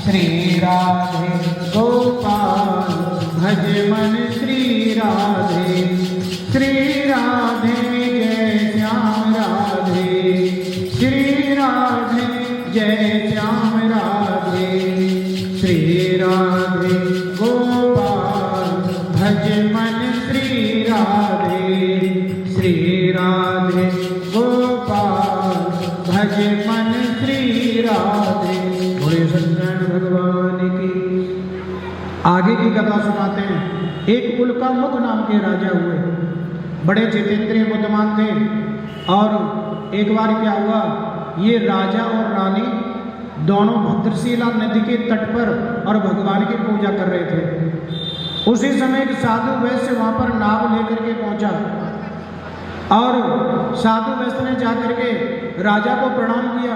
श्री राधे गोपाल भज मन श्री राधे जय श्याम राधे श्री राधे जय श्याम राधे श्री राधे गोपाल भज मन श्री राधे गोपाल भज मन श्री राधे। बोले सत्यनारायण भगवान की। आगे की कथा सुनाते हैं। एक उल्कामुख नाम के राजा हुए, बड़े जितेंद्रिय बुद्धिमान थे। और एक बार क्या हुआ, ये राजा और रानी दोनों भद्रशिला नदी के तट पर और भगवान की पूजा कर रहे थे। उसी समय एक साधु वैश्य वहां पर नाव लेकर के पहुंचा और साधु वैश्य ने जाकर के राजा को प्रणाम किया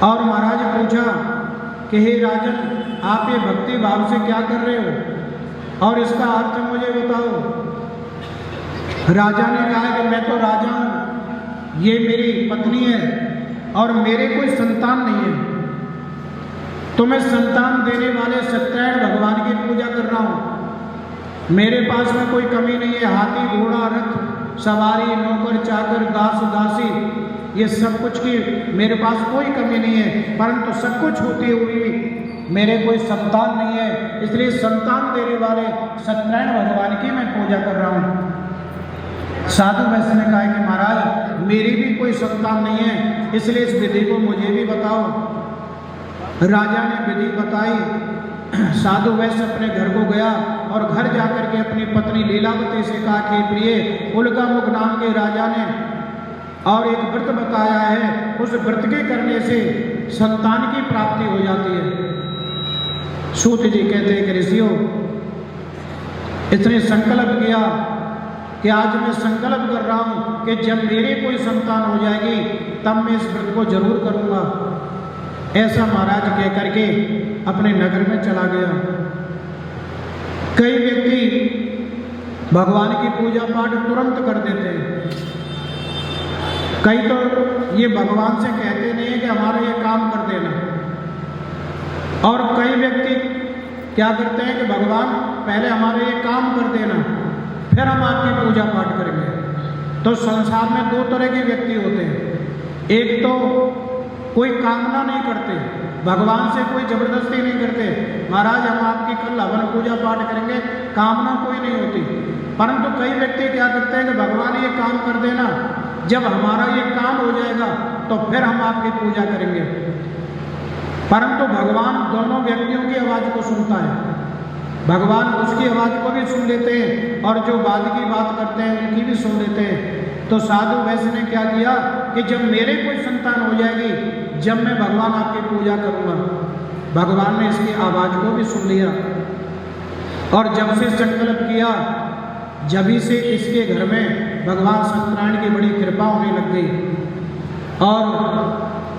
और महाराज पूछा कि हे राजन, आप ये भक्ति भाव से क्या कर रहे हो और इसका अर्थ मुझे बताओ। राजा ने कहा कि मैं तो राजा हूं, ये मेरी पत्नी है और मेरे कोई संतान नहीं है, तो मैं संतान देने वाले सत्यनारायण भगवान की पूजा कर रहा हूं। मेरे पास में कोई कमी नहीं है, हाथी घोड़ा रथ सवारी नौकर चाकर दास दासी ये सब कुछ की मेरे पास कोई कमी नहीं है, परंतु सब कुछ होते हुए भी मेरे कोई संतान नहीं है, इसलिए संतान देने वाले सत्यनारायण भगवान की मैं पूजा कर रहा हूँ। साधु वैश्य ने कहा कि महाराज मेरी भी कोई संतान नहीं है, इसलिए इस विधि को मुझे भी बताओ। राजा ने विधि बताई। साधु वैश्य अपने घर को गया और घर जाकर के अपनी पत्नी लीलावती से कहा कि प्रिय, उल्कामुख नाम के राजा ने और एक व्रत बताया है, उस व्रत के करने से संतान की प्राप्ति हो जाती है। सूत जी कहते हैं कि ऋषियों, इसने संकल्प किया कि आज मैं संकल्प कर रहा हूं कि जब मेरी कोई संतान हो जाएगी तब मैं इस व्रत को जरूर करूंगा। ऐसा महाराज कह करके अपने नगर में चला गया। कई व्यक्ति भगवान की पूजा पाठ तुरंत कर देते हैं, कई तो ये भगवान से कहते नहीं है कि हमारा ये काम कर देना, और कई व्यक्ति क्या करते हैं कि भगवान पहले हमारे ये काम कर देना फिर हम आपकी पूजा पाठ करेंगे। तो संसार में दो तरह के व्यक्ति होते हैं। एक तो कोई कामना नहीं करते, भगवान से कोई जबरदस्ती नहीं करते, महाराज हम आपकी कल हवन पूजा पाठ करेंगे, कामना कोई नहीं होती। परंतु कई व्यक्ति क्या करते हैं कि भगवान ये काम कर देना, जब हमारा ये काम हो जाएगा तो फिर हम आपकी पूजा करेंगे। परंतु भगवान दोनों व्यक्तियों की आवाज़ को सुनता है, भगवान उसकी आवाज़ को भी सुन लेते हैं और जो बाद की बात करते हैं उनकी भी सुन लेते हैं। तो साधु वैश्य ने क्या किया कि जब मेरे कोई संतान हो जाएगी, जब मैं भगवान आपकी पूजा करूँगा। भगवान ने इसकी आवाज़ को भी सुन लिया और जब से संकल्प किया, जभी से इसके घर में भगवान सत्यनारायण की बड़ी कृपा होने लग गई। और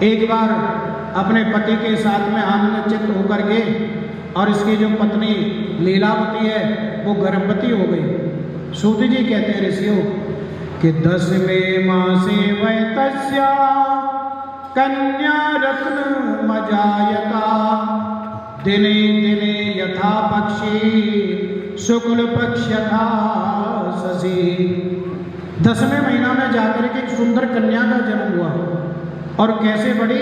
एक बार अपने पति के साथ में आनंदचित्त होकर के और इसकी जो पत्नी लीलावती है वो गर्भवती हो गई। सूत जी कहते हैं ऋषियों कि 10वें मासे वै तस्या कन्या रत्न मजायता दिने दिने यथा पक्षी शुक्ल पक्ष यथा शशि। 10वें महीना में जाकर के एक सुंदर कन्या का जन्म हुआ और कैसे बढ़ी,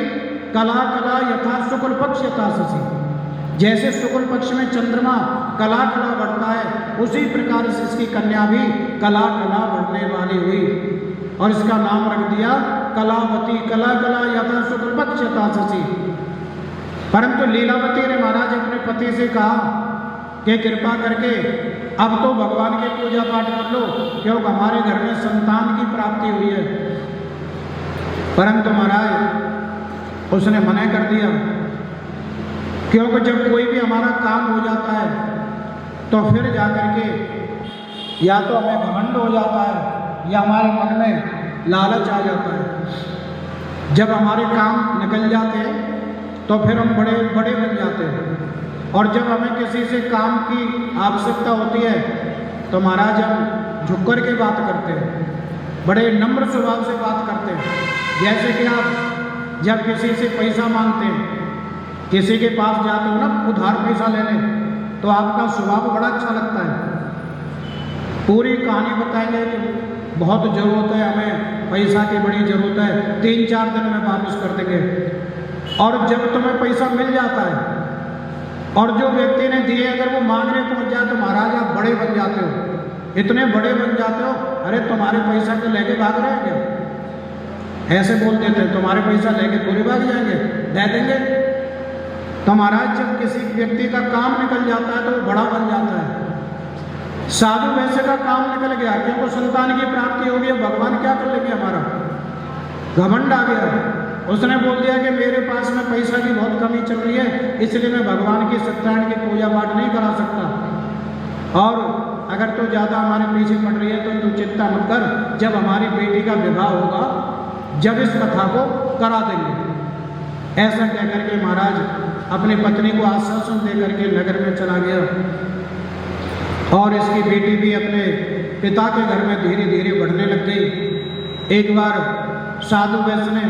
कला कला यथा शुक्ल पक्ष यथा शशि। जैसे शुक्ल पक्ष में चंद्रमा कला कला बढ़ता है, उसी प्रकार से इसकी कन्या भी कला कला बढ़ने वाली हुई और इसका नाम रख दिया कलावती। कला कला यथा शुक्ल पक्ष यथा शशि। परंतु लीलावती ने महाराज अपने पति से कहा कि कृपा करके अब तो भगवान की पूजा पाठ कर लो, क्योंकि हमारे घर में संतान की प्राप्ति हुई है। परंतु महाराज उसने मना कर दिया, क्योंकि जब कोई भी हमारा काम हो जाता है तो फिर जाकर के या तो हमें घमंड हो जाता है या हमारे मन में लालच आ जाता है। जब हमारे काम निकल जाते हैं तो फिर हम बड़े बड़े बन जाते हैं, और जब हमें किसी से काम की आवश्यकता होती है तो महाराज हम झुक कर के बात करते हैं, बड़े नम्र स्वभाव से बात करते हैं। जैसे कि आप जब किसी से पैसा मांगते हैं किसी के पास जाते हो ना उधार पैसा लेने, तो आपका स्वभाव बड़ा अच्छा लगता है, पूरी कहानी बताएंगे कि बहुत ज़रूरत है हमें, पैसा की बड़ी ज़रूरत है, 3-4 दिन में वापस कर देंगे। और जब तुम्हें पैसा मिल जाता है और जो व्यक्ति ने दिए अगर वो मांगने पहुंच जाए तो महाराज आप बड़े बन जाते हो, इतने बड़े बन जाते हो, अरे तुम्हारे पैसा तो लेके भाग रहे हैं क्या, ऐसे बोल देते हैं, तुम्हारे पैसा लेके थोड़ी भाग जाएंगे, दे देंगे। तो महाराज जब किसी व्यक्ति का काम निकल जाता है तो वो बड़ा बन जाता है। साधु वैसे का काम निकल गया, क्योंकि संतान की प्राप्ति हो गई, भगवान क्या कर लेंगे, हमारा घमंड आ गया। उसने बोल दिया कि मेरे पास में पैसा की बहुत कमी चल रही है, इसलिए मैं भगवान की सत्यनारायण की पूजा पाठ नहीं करा सकता, और अगर तो ज़्यादा हमारे पीछे पड़ रही है तो तू चिंता मत कर, जब हमारी बेटी का विवाह होगा जब इस कथा को करा देंगे। ऐसा कह करके महाराज अपनी पत्नी को आश्वासन दे करके नगर में चला गया, और इसकी बेटी भी अपने पिता के घर में धीरे धीरे बढ़ने लग गई। एक बार साधु वैश्य ने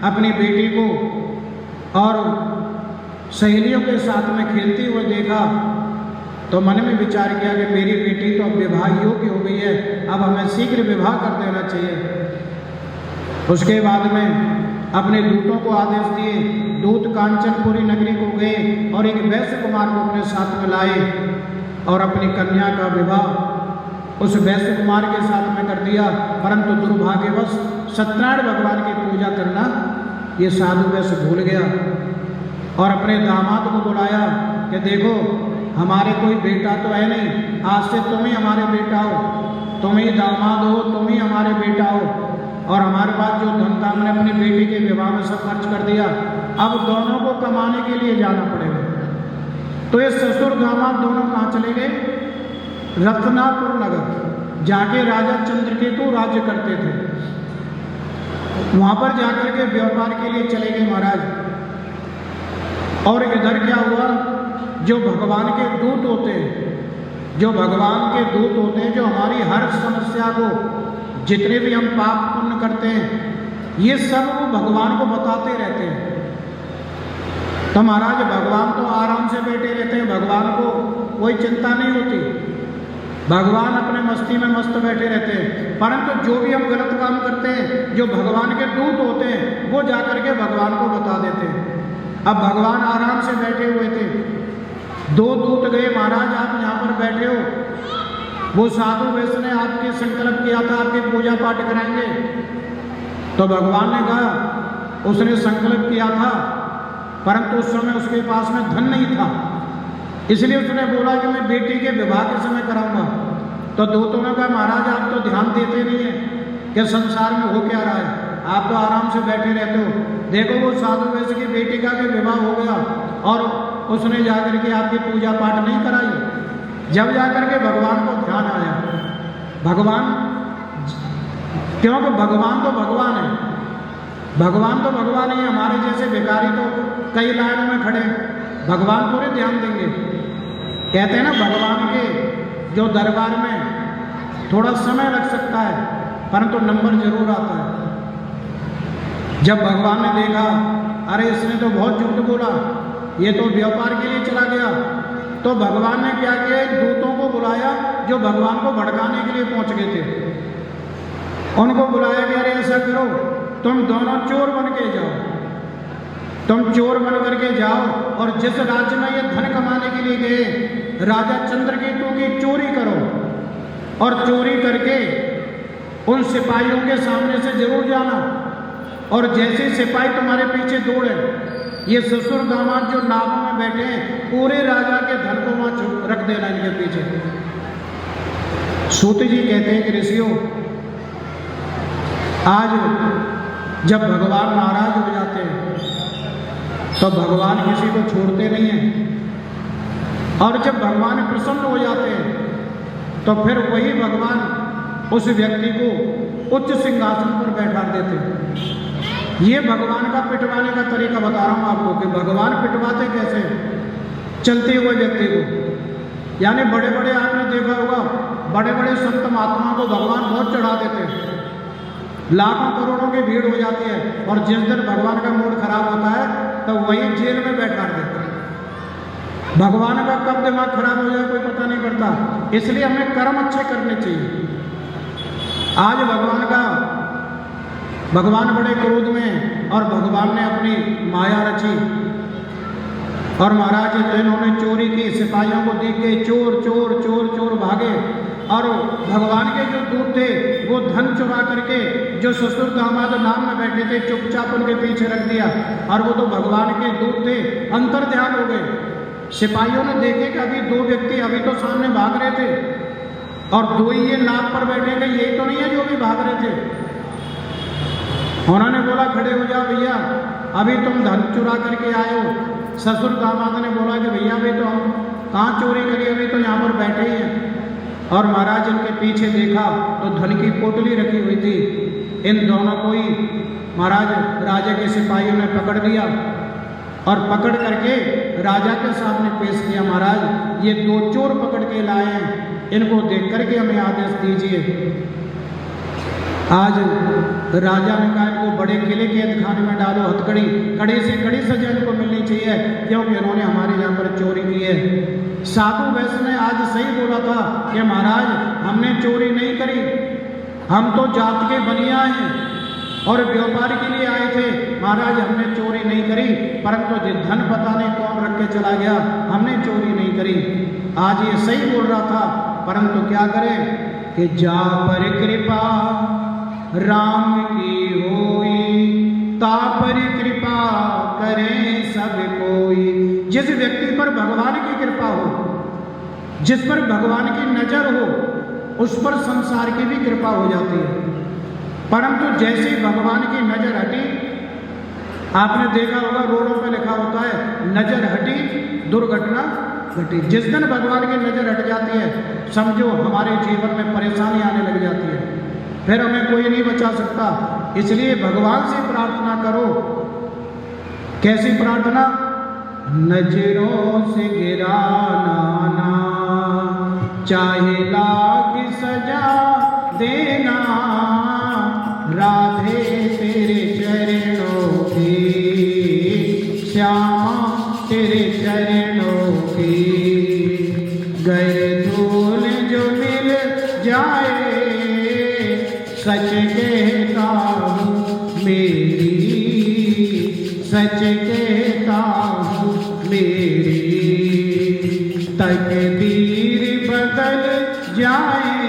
अपनी बेटी को और सहेलियों के साथ में खेलती हुए देखा, तो मन में विचार किया कि मेरी बेटी तो अब विवाह योग्य हो गई है, अब हमें शीघ्र विवाह कर देना चाहिए। उसके बाद में अपने दूतों को आदेश दिए, दूत कांचनपुरी नगरी को गए और एक वैश्य कुमार को अपने साथ में लाए और अपनी कन्या का विवाह उस वैश्य कुमार के साथ में कर दिया। परंतु दुर्भाग्यवश सत्यनारायण भगवान की पूजा करना ये साधु वैश्य भूल गया, और अपने दामाद को बुलाया कि देखो हमारे कोई बेटा तो है नहीं, आज से तुम ही हमारे बेटा हो, तुम ही दामाद हो, तुम ही हमारे बेटा हो, और हमारे पास जो धन था हमने अपनी बेटी के विवाह में सब खर्च कर दिया, अब दोनों को कमाने के लिए जाना पड़ेगा। तो ये ससुर दामाद दोनों कहाँ चले गए, रत्नापुर नगर, जाके राजा चंद्रकेतु राज्य करते थे, वहाँ पर जाकर के व्यापार के लिए चले गए महाराज। और इधर क्या हुआ, जो भगवान के दूत होते हैं, जो भगवान के दूत होते हैं, जो हमारी हर समस्या को, जितने भी हम पाप पुण्य करते हैं, ये सब वो भगवान को बताते रहते हैं। तो महाराज भगवान तो आराम से बैठे रहते हैं, भगवान को कोई चिंता नहीं होती, भगवान अपने मस्ती में मस्त बैठे रहते हैं। परंतु जो भी हम गलत काम करते हैं, जो भगवान के दूत होते हैं, वो जाकर के भगवान को बता देते हैं। अब भगवान आराम से बैठे हुए थे, 2 दूत गए, महाराज आप यहाँ पर बैठे हो, वो साधु वैश्य ने आपके संकल्प किया था आपकी पूजा पाठ कराएंगे। तो भगवान ने कहा, उसने संकल्प किया था परंतु उस समय उसके पास में धन नहीं था, इसलिए उसने बोला कि मैं बेटी के विवाह के समय कराऊंगा। तो दूतों ने कहा महाराज आप तो ध्यान देते नहीं हैं कि संसार में हो क्या रहा है, आप तो आराम से बैठे रहते हो। देखो वो साधु वैश्य की बेटी का भी विवाह हो गया और उसने जाकर के आपकी पूजा पाठ नहीं कराई। जब जाकर के भगवान को ध्यान आया, भगवान, क्योंकि भगवान तो भगवान है, भगवान तो भगवान ही, हमारे जैसे भिखारी तो कई लाइनों में खड़े, भगवान पूरे ध्यान देंगे। कहते हैं ना भगवान के जो दरबार में थोड़ा समय लग सकता है परंतु नंबर जरूर आता है। जब भगवान ने देखा अरे इसने तो बहुत झूठ बोला, ये तो व्यापार के लिए चला गया, तो भगवान ने क्या किया, दूतों को बुलाया जो भगवान को भड़काने के लिए पहुंच गए थे। उनको बुलाया कि अरे ऐसा करो, तुम दोनों चोर बन के जाओ, तुम चोर बन करके जाओ और जिस राज्य में ये धन कमाने के लिए गए राजा चंद्रकेतु की चोरी करो, और चोरी करके उन सिपाहियों के सामने से जरूर जाना, और जैसे सिपाही तुम्हारे पीछे दौड़े, ये ससुर दामाद जो नाव में बैठे हैं पूरे राजा के धन को वहां रख देना इनके पीछे। सूत जी कहते हैं कि ऋषियों, आज जब भगवान नाराज हो जाते हैं तो भगवान किसी को छोड़ते नहीं हैं, और जब भगवान प्रसन्न हो जाते हैं तो फिर वही भगवान उस व्यक्ति को उच्च सिंहासन पर बैठा देते हैं। ये भगवान का पिटवाने का तरीका बता रहा हूँ आपको कि भगवान पिटवाते कैसे, चलते हुए व्यक्ति को। यानी बड़े बड़े आपने देखा होगा, बड़े बड़े संत महात्माओं को भगवान बहुत चढ़ा देते हैं, लाखों करोड़ों की भीड़ हो जाती है, और जिस दिन भगवान का मूड खराब होता है तो वही जेल में बैठा देते हैं। भगवान का कब दिमाग खराब हो जाए कोई पता नहीं पड़ता, इसलिए हमें कर्म अच्छे करने चाहिए। आज भगवान बड़े क्रोध में और भगवान ने अपनी माया रची और महाराज इन्होंने चोरी की, सिपाहियों को देख के चोर चोर चोर चोर भागे और भगवान के जो दूत थे वो धन चुरा करके जो ससुर दामाद नाम में बैठे थे चुपचाप उनके पीछे रख दिया और वो तो भगवान के दूत थे, अंतर ध्यान हो गए। सिपाहियों ने देखे कि अभी दो व्यक्ति अभी तो सामने भाग रहे थे और दो ही ये नाव पर बैठे थे, यही तो नहीं है जो भी भाग रहे थे। उन्होंने बोला खड़े हो जाओ भैया, अभी तुम धन चुरा करके आए हो। ससुर दामाद ने बोला कि भैया अभी तो हम कहाँ चोरी करी, अभी तो यहाँ पर बैठे ही हैं। और महाराज इनके पीछे देखा तो धन की पोटली रखी हुई थी। इन दोनों को ही महाराज राजा के सिपाहियों ने पकड़ लिया और पकड़ करके राजा के सामने पेश किया। महाराज ये दो चोर पकड़ के लाए हैं, इनको देख करके हमें आदेश दीजिए। आज राजा ने कहा इनको बड़े किले के खाने में डालो, हथकड़ी, कड़ी से कड़ी सजा इनको मिलनी चाहिए क्योंकि इन्होंने हमारे यहाँ पर चोरी की है। साधु वैश्य ने आज सही बोला था कि महाराज हमने चोरी नहीं करी, हम तो जात के बनिया हैं और व्यापार के लिए आए थे। महाराज हमने चोरी नहीं करी, परंतु धन पता नहीं कौन रख के चला गया, हमने चोरी नहीं करी। आज ये सही बोल रहा था, परंतु क्या करें कि जा पर कृपा राम की होई, ता पर कृपा करें सब कोई। जिस व्यक्ति पर भगवान की कृपा हो, जिस पर भगवान की नजर हो, उस पर संसार की भी कृपा हो जाती है। परंतु जैसे भगवान की नजर हटी, आपने देखा होगा रोडों पे लिखा होता है नजर हटी दुर्घटना घटी। जिस दिन भगवान की नजर हट जाती है समझो हमारे जीवन में परेशानी आने लग जाती है, फिर हमें कोई नहीं बचा सकता। इसलिए भगवान से प्रार्थना करो। कैसी प्रार्थना? नजरों से गिराना ना, चाहे लाख सजा देना, राधे तेरे चरणों की, श्यामा तेरे चरणों की। गए धूल जो मिल जाए, सच कहता हूँ मेरी, सच कहता हूँ मेरी। तकदीर बदल जाए,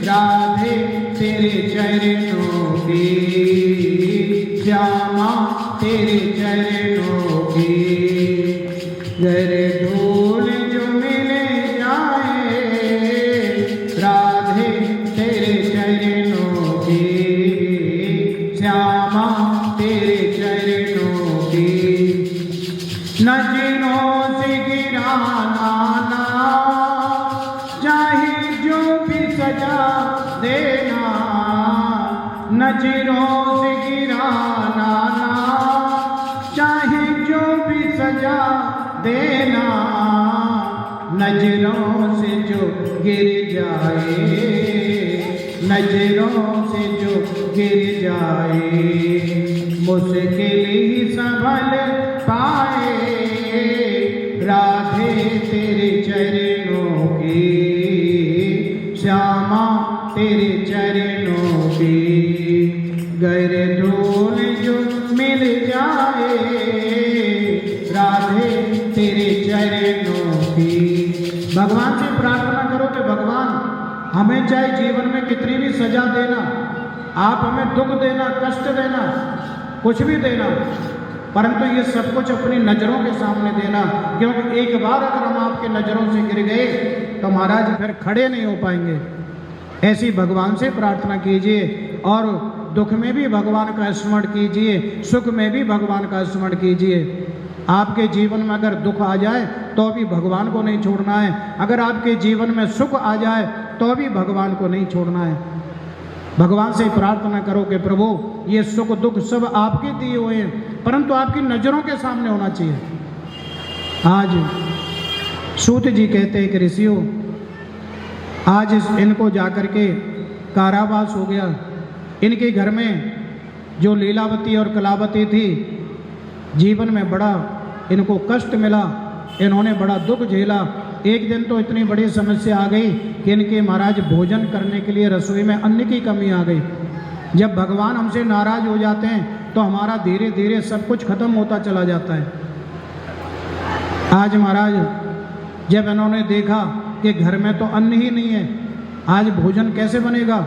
राधे तेरे चरणों की, श्यामा तेरे चरणों की। गर धूल जो मिल जाए, राधे तेरे चरणों की, श्यामा तेरे चरणों की। नजरों से गिराना ना, चाहे जो भी सजा देना। नजरों से गिराना ना, चाहे जो भी सजा देना। नजरों से जो गिर जाए, नजरों से जो गिर जाए, मुश्किल ही संभल पाए, राधे तेरे चरणों की, श्यामा तेरे चरणों की। गर धूल जो मिल जाए, राधे तेरे चरणों की। भगवान से प्रार्थना करो कि भगवान हमें चाहे जीवन में कितनी भी सजा देना, आप हमें दुख देना, कष्ट देना, कुछ भी देना, परंतु ये सब कुछ अपनी नज़रों के सामने देना। क्योंकि एक बार अगर हम आपके नज़रों से गिर गए तो महाराज फिर खड़े नहीं हो पाएंगे। ऐसी भगवान से प्रार्थना कीजिए और दुख में भी भगवान का स्मरण कीजिए, सुख में भी भगवान का स्मरण कीजिए। आपके जीवन में अगर दुख आ जाए तो भी भगवान को नहीं छोड़ना है, अगर आपके जीवन में सुख आ जाए तो भी भगवान को नहीं छोड़ना है। भगवान से प्रार्थना करो कि प्रभु ये सुख दुख सब आपके दिए हुए हैं, परंतु आपकी नज़रों के सामने होना चाहिए। आज सूत जी कहते हैं कि ऋषियों, आज इनको जाकर के कारावास हो गया। इनके घर में जो लीलावती और कलावती थी, जीवन में बड़ा इनको कष्ट मिला इन्होंने बड़ा दुख झेला। एक दिन तो इतनी बड़ी समस्या आ गई कि इनके महाराज भोजन करने के लिए रसोई में अन्न की कमी आ गई। जब भगवान हमसे नाराज हो जाते हैं तो हमारा धीरे धीरे सब कुछ खत्म होता चला जाता है। आज महाराज जब इन्होंने देखा कि घर में तो अन्न ही नहीं है, आज भोजन कैसे बनेगा,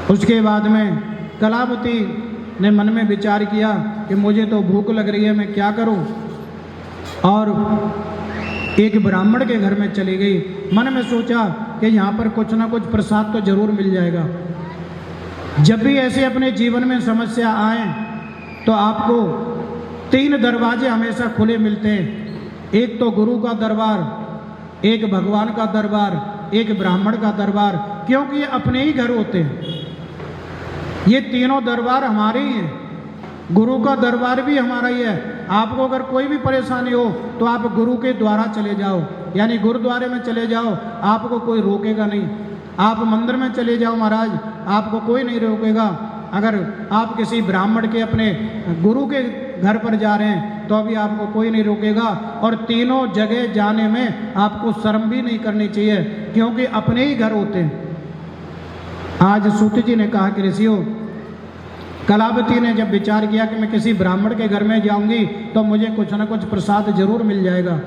उसके बाद में कलावती ने मन में विचार किया कि मुझे तो भूख लग रही है, मैं क्या करूं, और एक ब्राह्मण के घर में चली गई। मन में सोचा कि यहाँ पर कुछ ना कुछ प्रसाद तो जरूर मिल जाएगा। जब भी ऐसे अपने जीवन में समस्या आए तो आपको 3 दरवाजे हमेशा खुले मिलते हैं। एक तो गुरु का दरबार, एक भगवान का दरबार, एक ब्राह्मण का दरबार, क्योंकि ये अपने ही घर होते हैं। ये तीनों दरबार हमारे ही हैं। गुरु का दरबार भी हमारा ही है। आपको अगर कोई भी परेशानी हो तो आप गुरु के द्वारा चले जाओ, यानी गुरुद्वारे में चले जाओ, आपको कोई रोकेगा नहीं। आप मंदिर में चले जाओ महाराज, आपको कोई नहीं रोकेगा। अगर आप किसी ब्राह्मण के अपने गुरु के घर पर जा रहे हैं तो अभी आपको कोई नहीं रोकेगा। और तीनों जगह जाने में आपको शर्म भी नहीं करनी चाहिए, क्योंकि अपने ही घर होते हैं। आज सूत जी ने कहा कि ऋषियों, कलावती ने जब विचार किया कि मैं किसी ब्राह्मण के घर में जाऊंगी तो मुझे कुछ ना कुछ प्रसाद जरूर मिल जाएगा,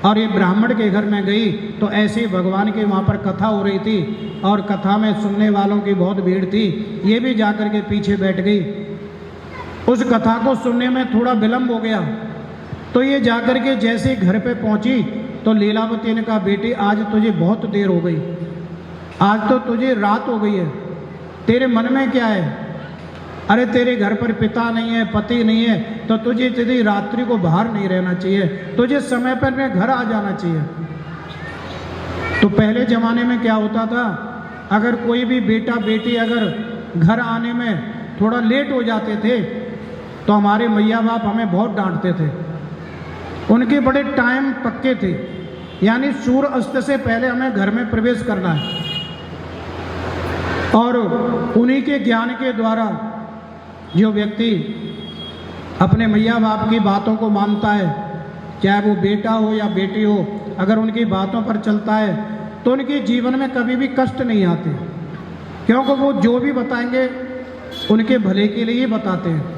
और ये ब्राह्मण के घर में गई तो ऐसे ही भगवान की वहाँ पर कथा हो रही थी और कथा में सुनने वालों की बहुत भीड़ थी। ये भी जाकर के पीछे बैठ गई। उस कथा को सुनने में थोड़ा विलम्ब हो गया तो ये जाकर के जैसे घर पे पहुँची तो लीलावती ने कहा, बेटी आज तुझे बहुत देर हो गई, आज तो तुझे रात हो गई है, तेरे मन में क्या है? अरे तेरे घर पर पिता नहीं है, पति नहीं है, तो तुझे तेरी रात्रि को बाहर नहीं रहना चाहिए, तुझे समय पर में घर आ जाना चाहिए। तो पहले ज़माने में क्या होता था, अगर कोई भी बेटा बेटी अगर घर आने में थोड़ा लेट हो जाते थे तो हमारे मैया बाप हमें बहुत डांटते थे। उनके बड़े टाइम पक्के थे, यानी सूर्य अस्त से पहले हमें घर में प्रवेश करना है, और उन्हीं के ज्ञान के द्वारा जो व्यक्ति अपने मैया बाप की बातों को मानता है, चाहे वो बेटा हो या बेटी हो, अगर उनकी बातों पर चलता है तो उनके जीवन में कभी भी कष्ट नहीं आते, क्योंकि वो जो भी बताएंगे उनके भले के लिए ही बताते हैं।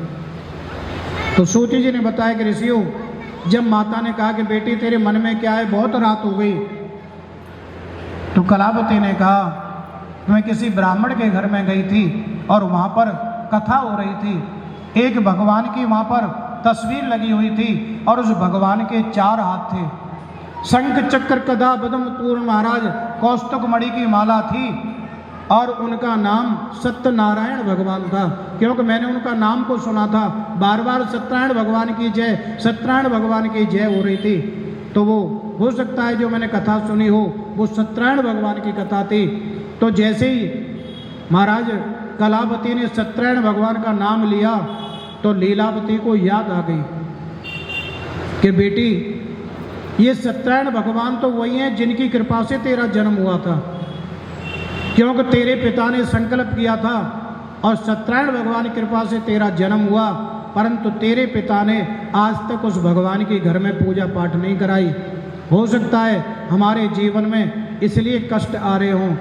तो सूती जी ने बताया कि ऋषियों, जब माता ने कहा कि बेटी तेरे मन में क्या है, बहुत रात हो गई, तो कलावती ने कहा मैं किसी ब्राह्मण के घर में गई थी और वहाँ पर कथा हो रही थी। एक भगवान की वहाँ पर तस्वीर लगी हुई थी और उस भगवान के 4 हाथ थे, शंख चक्र गदा पद्म पूर्ण महाराज कौस्तुभ मणि की माला थी, और उनका नाम सत्यनारायण भगवान था, क्योंकि मैंने उनका नाम को सुना था, बार बार सत्यनारायण भगवान की जय, सत्यनारायण भगवान की जय हो रही थी। तो वो हो सकता है जो मैंने कथा सुनी हो वो सत्यनारायण भगवान की कथा थी। तो जैसे ही महाराज कलावती ने सत्यनारायण भगवान का नाम लिया तो लीलावती को याद आ गई कि बेटी ये सत्यनारायण भगवान तो वही हैं जिनकी कृपा से तेरा जन्म हुआ था, क्योंकि तेरे पिता ने संकल्प किया था और सत्यनारायण भगवान की कृपा से तेरा जन्म हुआ, परंतु तेरे पिता ने आज तक उस भगवान के घर में पूजा पाठ नहीं कराई। हो सकता है हमारे जीवन में इसलिए कष्ट आ रहे हों।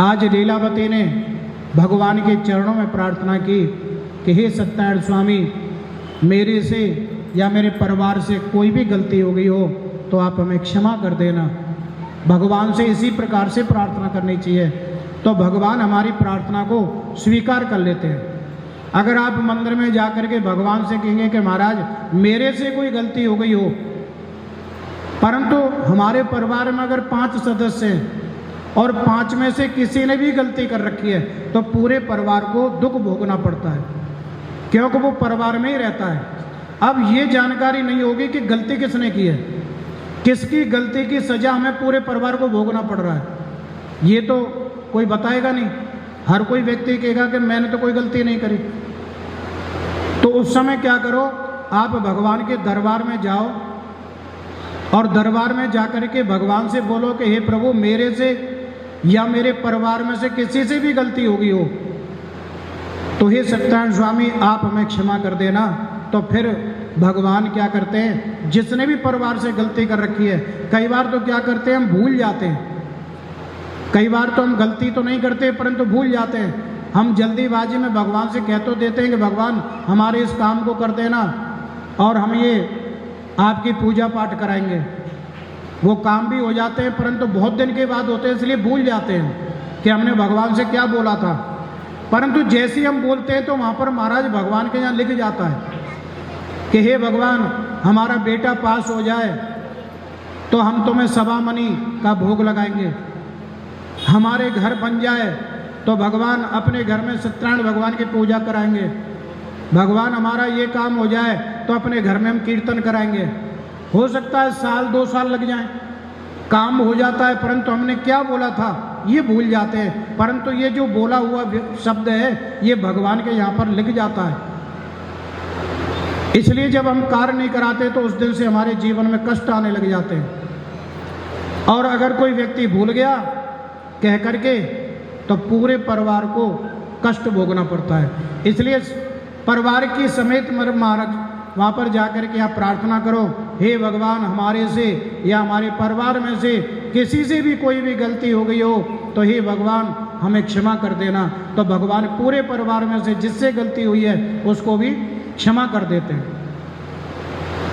आज लीलावती ने भगवान के चरणों में प्रार्थना की कि हे सत्यनारायण स्वामी, मेरे से या मेरे परिवार से कोई भी गलती हो गई हो तो आप हमें क्षमा कर देना। भगवान से इसी प्रकार से प्रार्थना करनी चाहिए, तो भगवान हमारी प्रार्थना को स्वीकार कर लेते हैं। अगर आप मंदिर में जाकर के भगवान से कहेंगे कि महाराज मेरे से कोई गलती हो गई हो, परंतु हमारे परिवार में अगर 5 सदस्य हैं और 5 में से किसी ने भी गलती कर रखी है तो पूरे परिवार को दुख भोगना पड़ता है, क्योंकि वो परिवार में ही रहता है। अब ये जानकारी नहीं होगी कि गलती किसने की है, किसकी गलती की सजा हमें पूरे परिवार को भोगना पड़ रहा है, ये तो कोई बताएगा नहीं। हर कोई व्यक्ति कहेगा कि मैंने तो कोई गलती नहीं करी। तो उस समय क्या करो, आप भगवान के दरबार में जाओ और दरबार में जाकर के भगवान से बोलो कि हे प्रभु, मेरे से या मेरे परिवार में से किसी से भी गलती होगी हो तो हे सत्यनारायण स्वामी आप हमें क्षमा कर देना। तो फिर भगवान क्या करते हैं, जिसने भी परिवार से गलती कर रखी है, कई बार तो क्या करते हैं हम भूल जाते हैं। कई बार तो हम गलती तो नहीं करते परंतु भूल जाते हैं। हम जल्दीबाजी में भगवान से कह तो देते हैं कि भगवान हमारे इस काम को कर देना और हम ये आपकी पूजा पाठ कराएंगे। वो काम भी हो जाते हैं परंतु बहुत दिन के बाद होते हैं, इसलिए भूल जाते हैं कि हमने भगवान से क्या बोला था। परंतु जैसे ही हम बोलते हैं तो वहाँ पर महाराज भगवान के यहाँ लिख जाता है कि हे भगवान हमारा बेटा पास हो जाए तो हम तुम्हें सवा मनी का भोग लगाएंगे, हमारे घर बन जाए तो भगवान अपने घर में सत्यनारायण भगवान की पूजा कराएंगे, भगवान हमारा ये काम हो जाए तो अपने घर में हम कीर्तन कराएंगे। हो सकता है साल 2 साल लग जाए, काम हो जाता है परंतु हमने क्या बोला था ये भूल जाते हैं। परंतु ये जो बोला हुआ शब्द है ये भगवान के यहाँ पर लिख जाता है। इसलिए जब हम कार्य नहीं कराते तो उस दिन से हमारे जीवन में कष्ट आने लग जाते हैं। और अगर कोई व्यक्ति भूल गया कह करके तो पूरे परिवार को कष्ट भोगना पड़ता है। इसलिए परिवार की समेत महाराज वहाँ पर जाकर के आप प्रार्थना करो, हे भगवान हमारे से या हमारे परिवार में से किसी से भी कोई भी गलती हो गई हो तो हे भगवान हमें क्षमा कर देना। तो भगवान पूरे परिवार में से जिससे गलती हुई है उसको भी क्षमा कर देते हैं।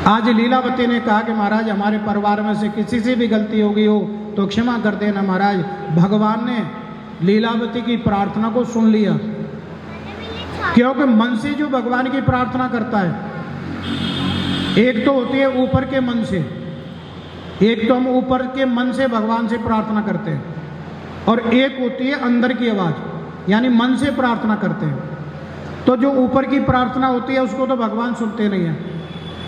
आज लीलावती ने कहा कि महाराज हमारे परिवार में से किसी से भी गलती हो गई हो तो क्षमा कर देना। महाराज भगवान ने लीलावती की प्रार्थना को सुन लिया, क्योंकि मन से जो भगवान की प्रार्थना करता है, एक तो होती है ऊपर के मन से, एक तो हम ऊपर के मन से भगवान से प्रार्थना करते हैं और एक होती है अंदर की आवाज़ यानी मन से प्रार्थना करते हैं। तो जो ऊपर की प्रार्थना होती है उसको तो भगवान सुनते नहीं हैं,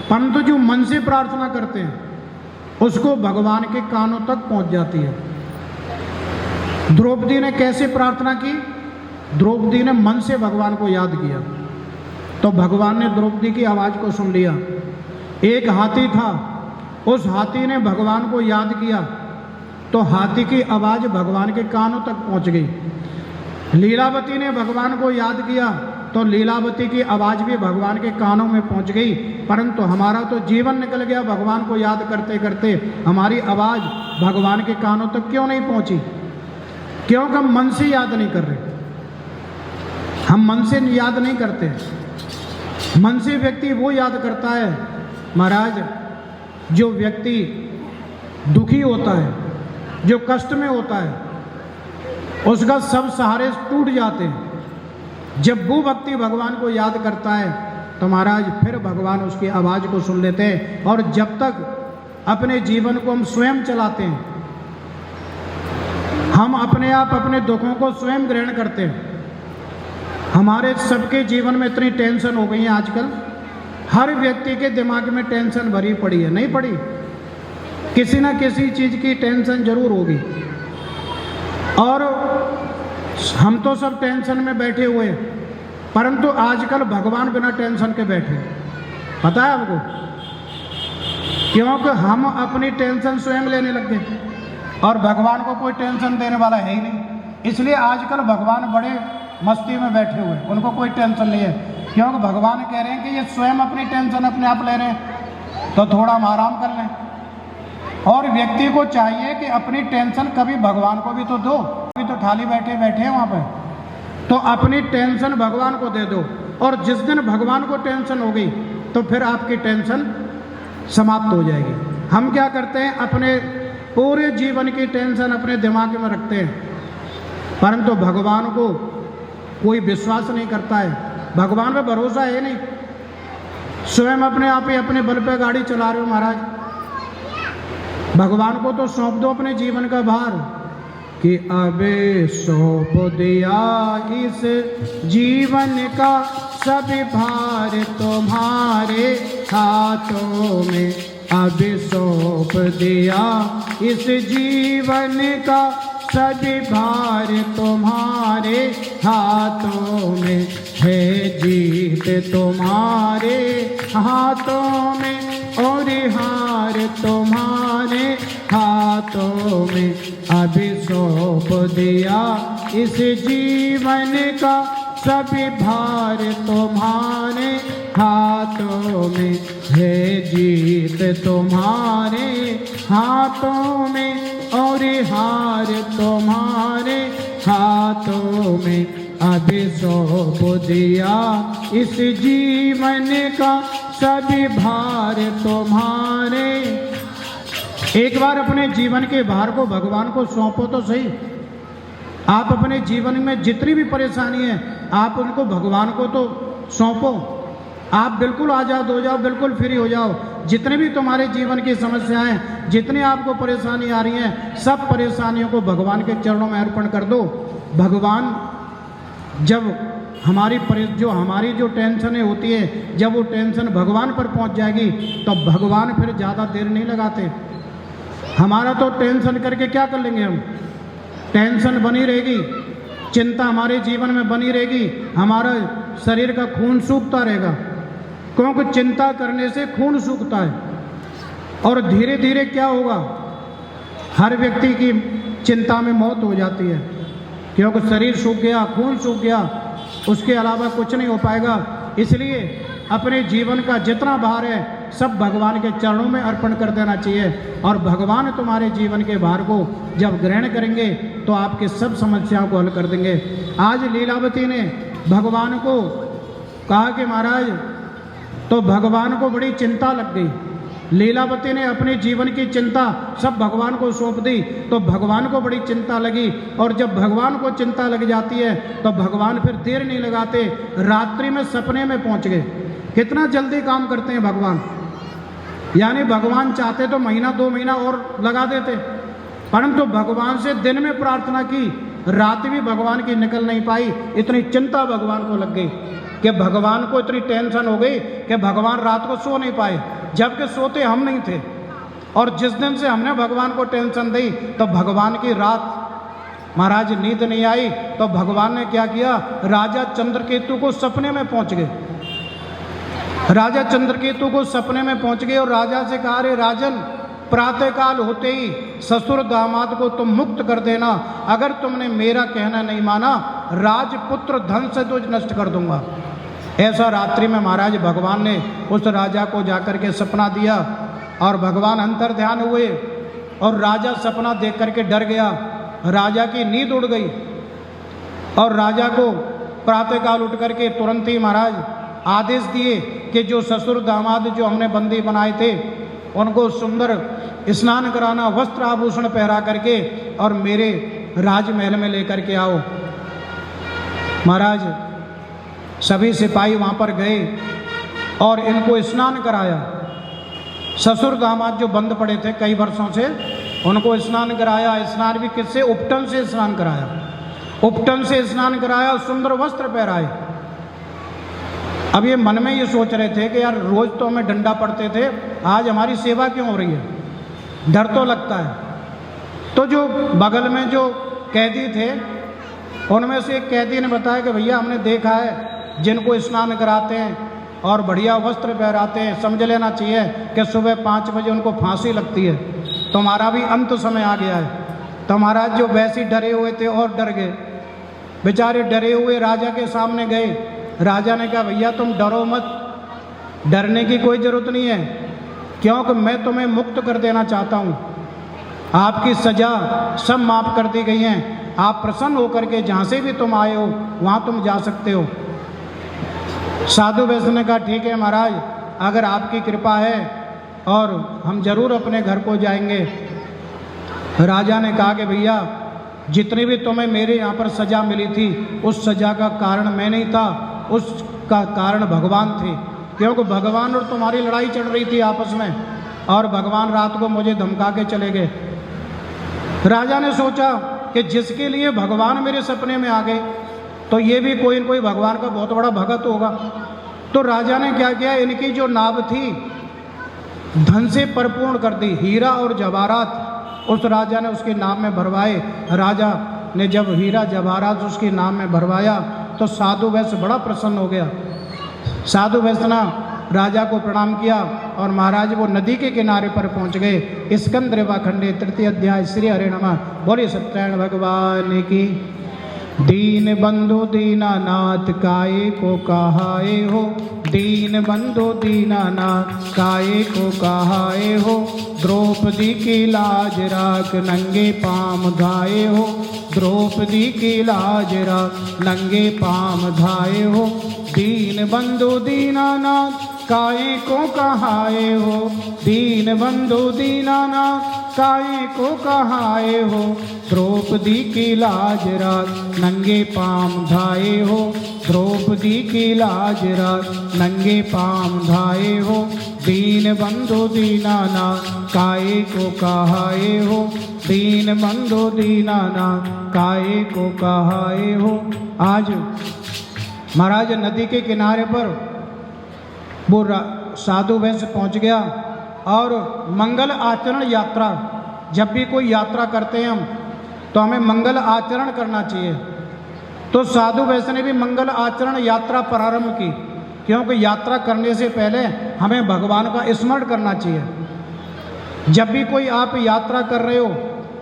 परंतु जो मन से प्रार्थना करते हैं उसको भगवान के कानों तक पहुंच जाती है। द्रौपदी ने कैसे प्रार्थना की? द्रौपदी ने मन से भगवान को याद किया तो भगवान ने द्रौपदी की आवाज़ को सुन लिया। एक हाथी था, उस हाथी ने भगवान को याद किया तो हाथी की आवाज़ भगवान के कानों तक पहुंच गई। लीलावती ने भगवान को याद किया तो लीलावती की आवाज़ भी भगवान के कानों में पहुंच गई। परंतु हमारा तो जीवन निकल गया भगवान को याद करते करते, हमारी आवाज़ भगवान के कानों तक क्यों नहीं पहुंची? क्योंकि हम मन से याद नहीं कर रहे, हम मन से याद नहीं करते। मन से व्यक्ति वो याद करता है महाराज जो व्यक्ति दुखी होता है, जो कष्ट में होता है, उसका सब सहारे टूट जाते हैं। जब वो व्यक्ति भगवान को याद करता है तो महाराज फिर भगवान उसकी आवाज़ को सुन लेते हैं। और जब तक अपने जीवन को हम स्वयं चलाते हैं, हम अपने आप अपने दुखों को स्वयं ग्रहण करते हैं। हमारे सबके जीवन में इतनी टेंशन हो गई है आजकल, हर व्यक्ति के दिमाग में टेंशन भरी पड़ी है, नहीं पड़ी? किसी ना किसी चीज़ की टेंशन जरूर होगी। और हम तो सब टेंशन में बैठे हुए हैं, परंतु आजकल भगवान बिना टेंशन के बैठे, पता है आपको? क्योंकि हम अपनी टेंशन स्वयं लेने लग गए और भगवान को कोई टेंशन देने वाला है ही नहीं। इसलिए आजकल भगवान बड़े मस्ती में बैठे हुए, उनको कोई टेंशन नहीं है, क्योंकि भगवान कह रहे हैं कि ये स्वयं अपनी टेंशन अपने आप ले रहे हैं तो थोड़ा हम आराम कर लें। और व्यक्ति को चाहिए कि अपनी टेंशन कभी भगवान को भी तो दो, अभी तो खाली बैठे बैठे हैं वहाँ पे, तो अपनी टेंशन भगवान को दे दो। और जिस दिन भगवान को टेंशन हो गई तो फिर आपकी टेंशन समाप्त हो जाएगी। हम क्या करते हैं, अपने पूरे जीवन की टेंशन अपने दिमाग में रखते हैं, परंतु भगवान को कोई विश्वास नहीं करता है, भगवान पे भरोसा है नहीं। स्वयं अपने आप ही अपने बल पे गाड़ी चला रहे हो महाराज, भगवान को तो सौंप दो अपने जीवन का भार कि अबे सौंप दिया इस जीवन का सभी भार तुम्हारे हाथों में, अब सौंप दिया इस जीवन का सभी भार तुम्हारे हाथों में, है जीत तुम्हारे हाथों में और हार तुम्हारे हाथों में, अभी सौंप दिया इस जीवन का सभी भार तुम्हारे हाथों में है जीत तुम्हारे हाथों में, और हार तुम्हारे हाथों में। अभी सौंप दिया इस जीवन का सभी भार तुम्हारे। एक बार अपने जीवन के भार को भगवान को सौंपो तो सही। आप अपने जीवन में जितनी भी परेशानी है आप उनको भगवान को तो सौंपो। आप बिल्कुल आज़ाद हो जाओ, बिल्कुल फ्री हो जाओ। जितने भी तुम्हारे जीवन की समस्याएं, जितनी आपको परेशानी आ रही हैं, सब परेशानियों को भगवान के चरणों में अर्पण कर दो। भगवान जब हमारी जो टेंशनें होती है, जब वो टेंशन भगवान पर पहुंच जाएगी तो भगवान फिर ज़्यादा देर नहीं लगाते। हमारा तो टेंशन करके क्या कर लेंगे हम? टेंशन बनी रहेगी, चिंता हमारे जीवन में बनी रहेगी, हमारा शरीर का खून सूखता रहेगा, क्योंकि चिंता करने से खून सूखता है। और धीरे धीरे क्या होगा, हर व्यक्ति की चिंता में मौत हो जाती है, क्योंकि शरीर सूख गया, खून सूख गया, उसके अलावा कुछ नहीं हो पाएगा। इसलिए अपने जीवन का जितना भार है सब भगवान के चरणों में अर्पण कर देना चाहिए, और भगवान तुम्हारे जीवन के भार को जब ग्रहण करेंगे तो आपके सब समस्याओं को हल कर देंगे। आज लीलावती ने भगवान को कहा कि महाराज, तो भगवान को बड़ी चिंता लग गई। लीलावती ने अपने जीवन की चिंता सब भगवान को सौंप दी, तो भगवान को बड़ी चिंता लगी। और जब भगवान को चिंता लग जाती है तो भगवान फिर देर नहीं लगाते, रात्रि में सपने में पहुंच गए। कितना जल्दी काम करते हैं भगवान। यानी भगवान चाहते तो महीना 2 महीना और लगा देते, परंतु भगवान से दिन में प्रार्थना की, रात भी भगवान की निकल नहीं पाई। इतनी चिंता भगवान को लग गई कि भगवान को इतनी टेंशन हो गई कि भगवान रात को सो नहीं पाए, जबकि सोते हम नहीं थे। और जिस दिन से हमने भगवान को टेंशन दी तो भगवान की रात महाराज नींद नहीं आई, तो भगवान ने क्या किया, राजा चंद्रकेतु को सपने में पहुंच गए। राजा चंद्रकेतु को सपने में पहुंच गए और राजा से कहा, रे राजन, प्रातःकाल होते ही ससुर दामाद को तुम मुक्त कर देना, अगर तुमने मेरा कहना नहीं माना राजपुत्र धन से तुझ नष्ट कर दूंगा। ऐसा रात्रि में महाराज भगवान ने उस राजा को जाकर के सपना दिया, और भगवान अंतर ध्यान हुए और राजा सपना देख करके डर गया। राजा की नींद उड़ गई और राजा को प्रातःकाल उठ करके तुरंत ही महाराज आदेश दिए कि जो ससुर दामाद जो हमने बंदी बनाए थे उनको सुंदर स्नान कराना, वस्त्र आभूषण पहरा करके और मेरे राजमहल में लेकर के आओ। महाराज सभी सिपाही वहाँ पर गए और इनको स्नान कराया। ससुर दामाद जो बंद पड़े थे कई वर्षों से, उनको स्नान कराया। स्नान भी किससे? उपटन से स्नान कराया। उपटन से स्नान कराया, सुंदर वस्त्र पहराए। अब ये मन में ये सोच रहे थे कि यार रोज तो हमें डंडा पड़ते थे, आज हमारी सेवा क्यों हो रही है? डर तो लगता है। तो जो बगल में जो कैदी थे उनमें से एक कैदी ने बताया कि भैया हमने देखा है जिनको स्नान कराते हैं और बढ़िया वस्त्र पहराते हैं, समझ लेना चाहिए कि सुबह 5 बजे उनको फांसी लगती है। तुम्हारा भी अंत समय आ गया है। तो महाराज जो वैसे डरे हुए थे और डर गए, बेचारे डरे हुए राजा के सामने गए। राजा ने कहा, भैया तुम डरो मत, डरने की कोई ज़रूरत नहीं है, क्योंकि मैं तुम्हें मुक्त कर देना चाहता हूँ। आपकी सज़ा सब माफ़ कर दी गई हैं। आप प्रसन्न होकर के जहाँ से भी तुम आए हो वहाँ तुम जा सकते हो। साधु वैश्य ने कहा, ठीक है महाराज, अगर आपकी कृपा है और हम जरूर अपने घर को जाएंगे। राजा ने कहा कि भैया जितनी भी तुम्हें मेरे यहाँ पर सज़ा मिली थी उस सज़ा का कारण मैं नहीं था, उसका कारण भगवान थे, क्योंकि भगवान और तुम्हारी लड़ाई चल रही थी आपस में, और भगवान रात को मुझे धमका के चले गए। राजा ने सोचा कि जिसके लिए भगवान मेरे सपने में आ गए तो ये भी कोई न कोई भगवान का बहुत बड़ा भगत होगा। तो राजा ने क्या किया, इनकी जो नाव थी धन से परिपूर्ण कर दी, हीरा और जवाहरात उस राजा ने उसके नाम में भरवाए। राजा ने जब हीरा जवाहरात उसके नाम में भरवाया तो साधु वैश्य बड़ा प्रसन्न हो गया। साधु वैश्य ने राजा को प्रणाम किया और महाराज वो नदी के किनारे पर पहुंच गए। स्कंद रेवा खंडे 3 अध्याय। श्री हरे नमः। बोले सत्यनारायण भगवान की। दीन बंधु दीनानाथ काये को कहाए हो, दीन बंधु दीनानाथ काहे को कहाए हो। द्रौपदी की लाज राख नंगे पाम धाए हो। द्रौपदी की लाज राख नंगे पाम धाए हो। दीन बंधु दीनानाथ काहे को कहाए हो। दीन बंधु दीनानाथ काहे को कहाए हो। द्रौपदी की लाज राख नंगे पाम धाए हो। द्रौपदी की लाज राख नंगे पाम धाए हो। दीन बंधु दीनानाथ काहे को कहाए हो। दीन बंधु दीनानाथ काहे को कहाए हो। आज महाराज नदी के किनारे पर वो साधु वैश्य पहुंच गया और मंगल आचरण यात्रा, जब भी कोई यात्रा करते हैं हम तो हमें मंगल आचरण करना चाहिए। तो साधु वैश्य ने भी मंगल आचरण यात्रा प्रारंभ की, क्योंकि यात्रा करने से पहले हमें भगवान का स्मरण करना चाहिए। जब भी कोई आप यात्रा कर रहे हो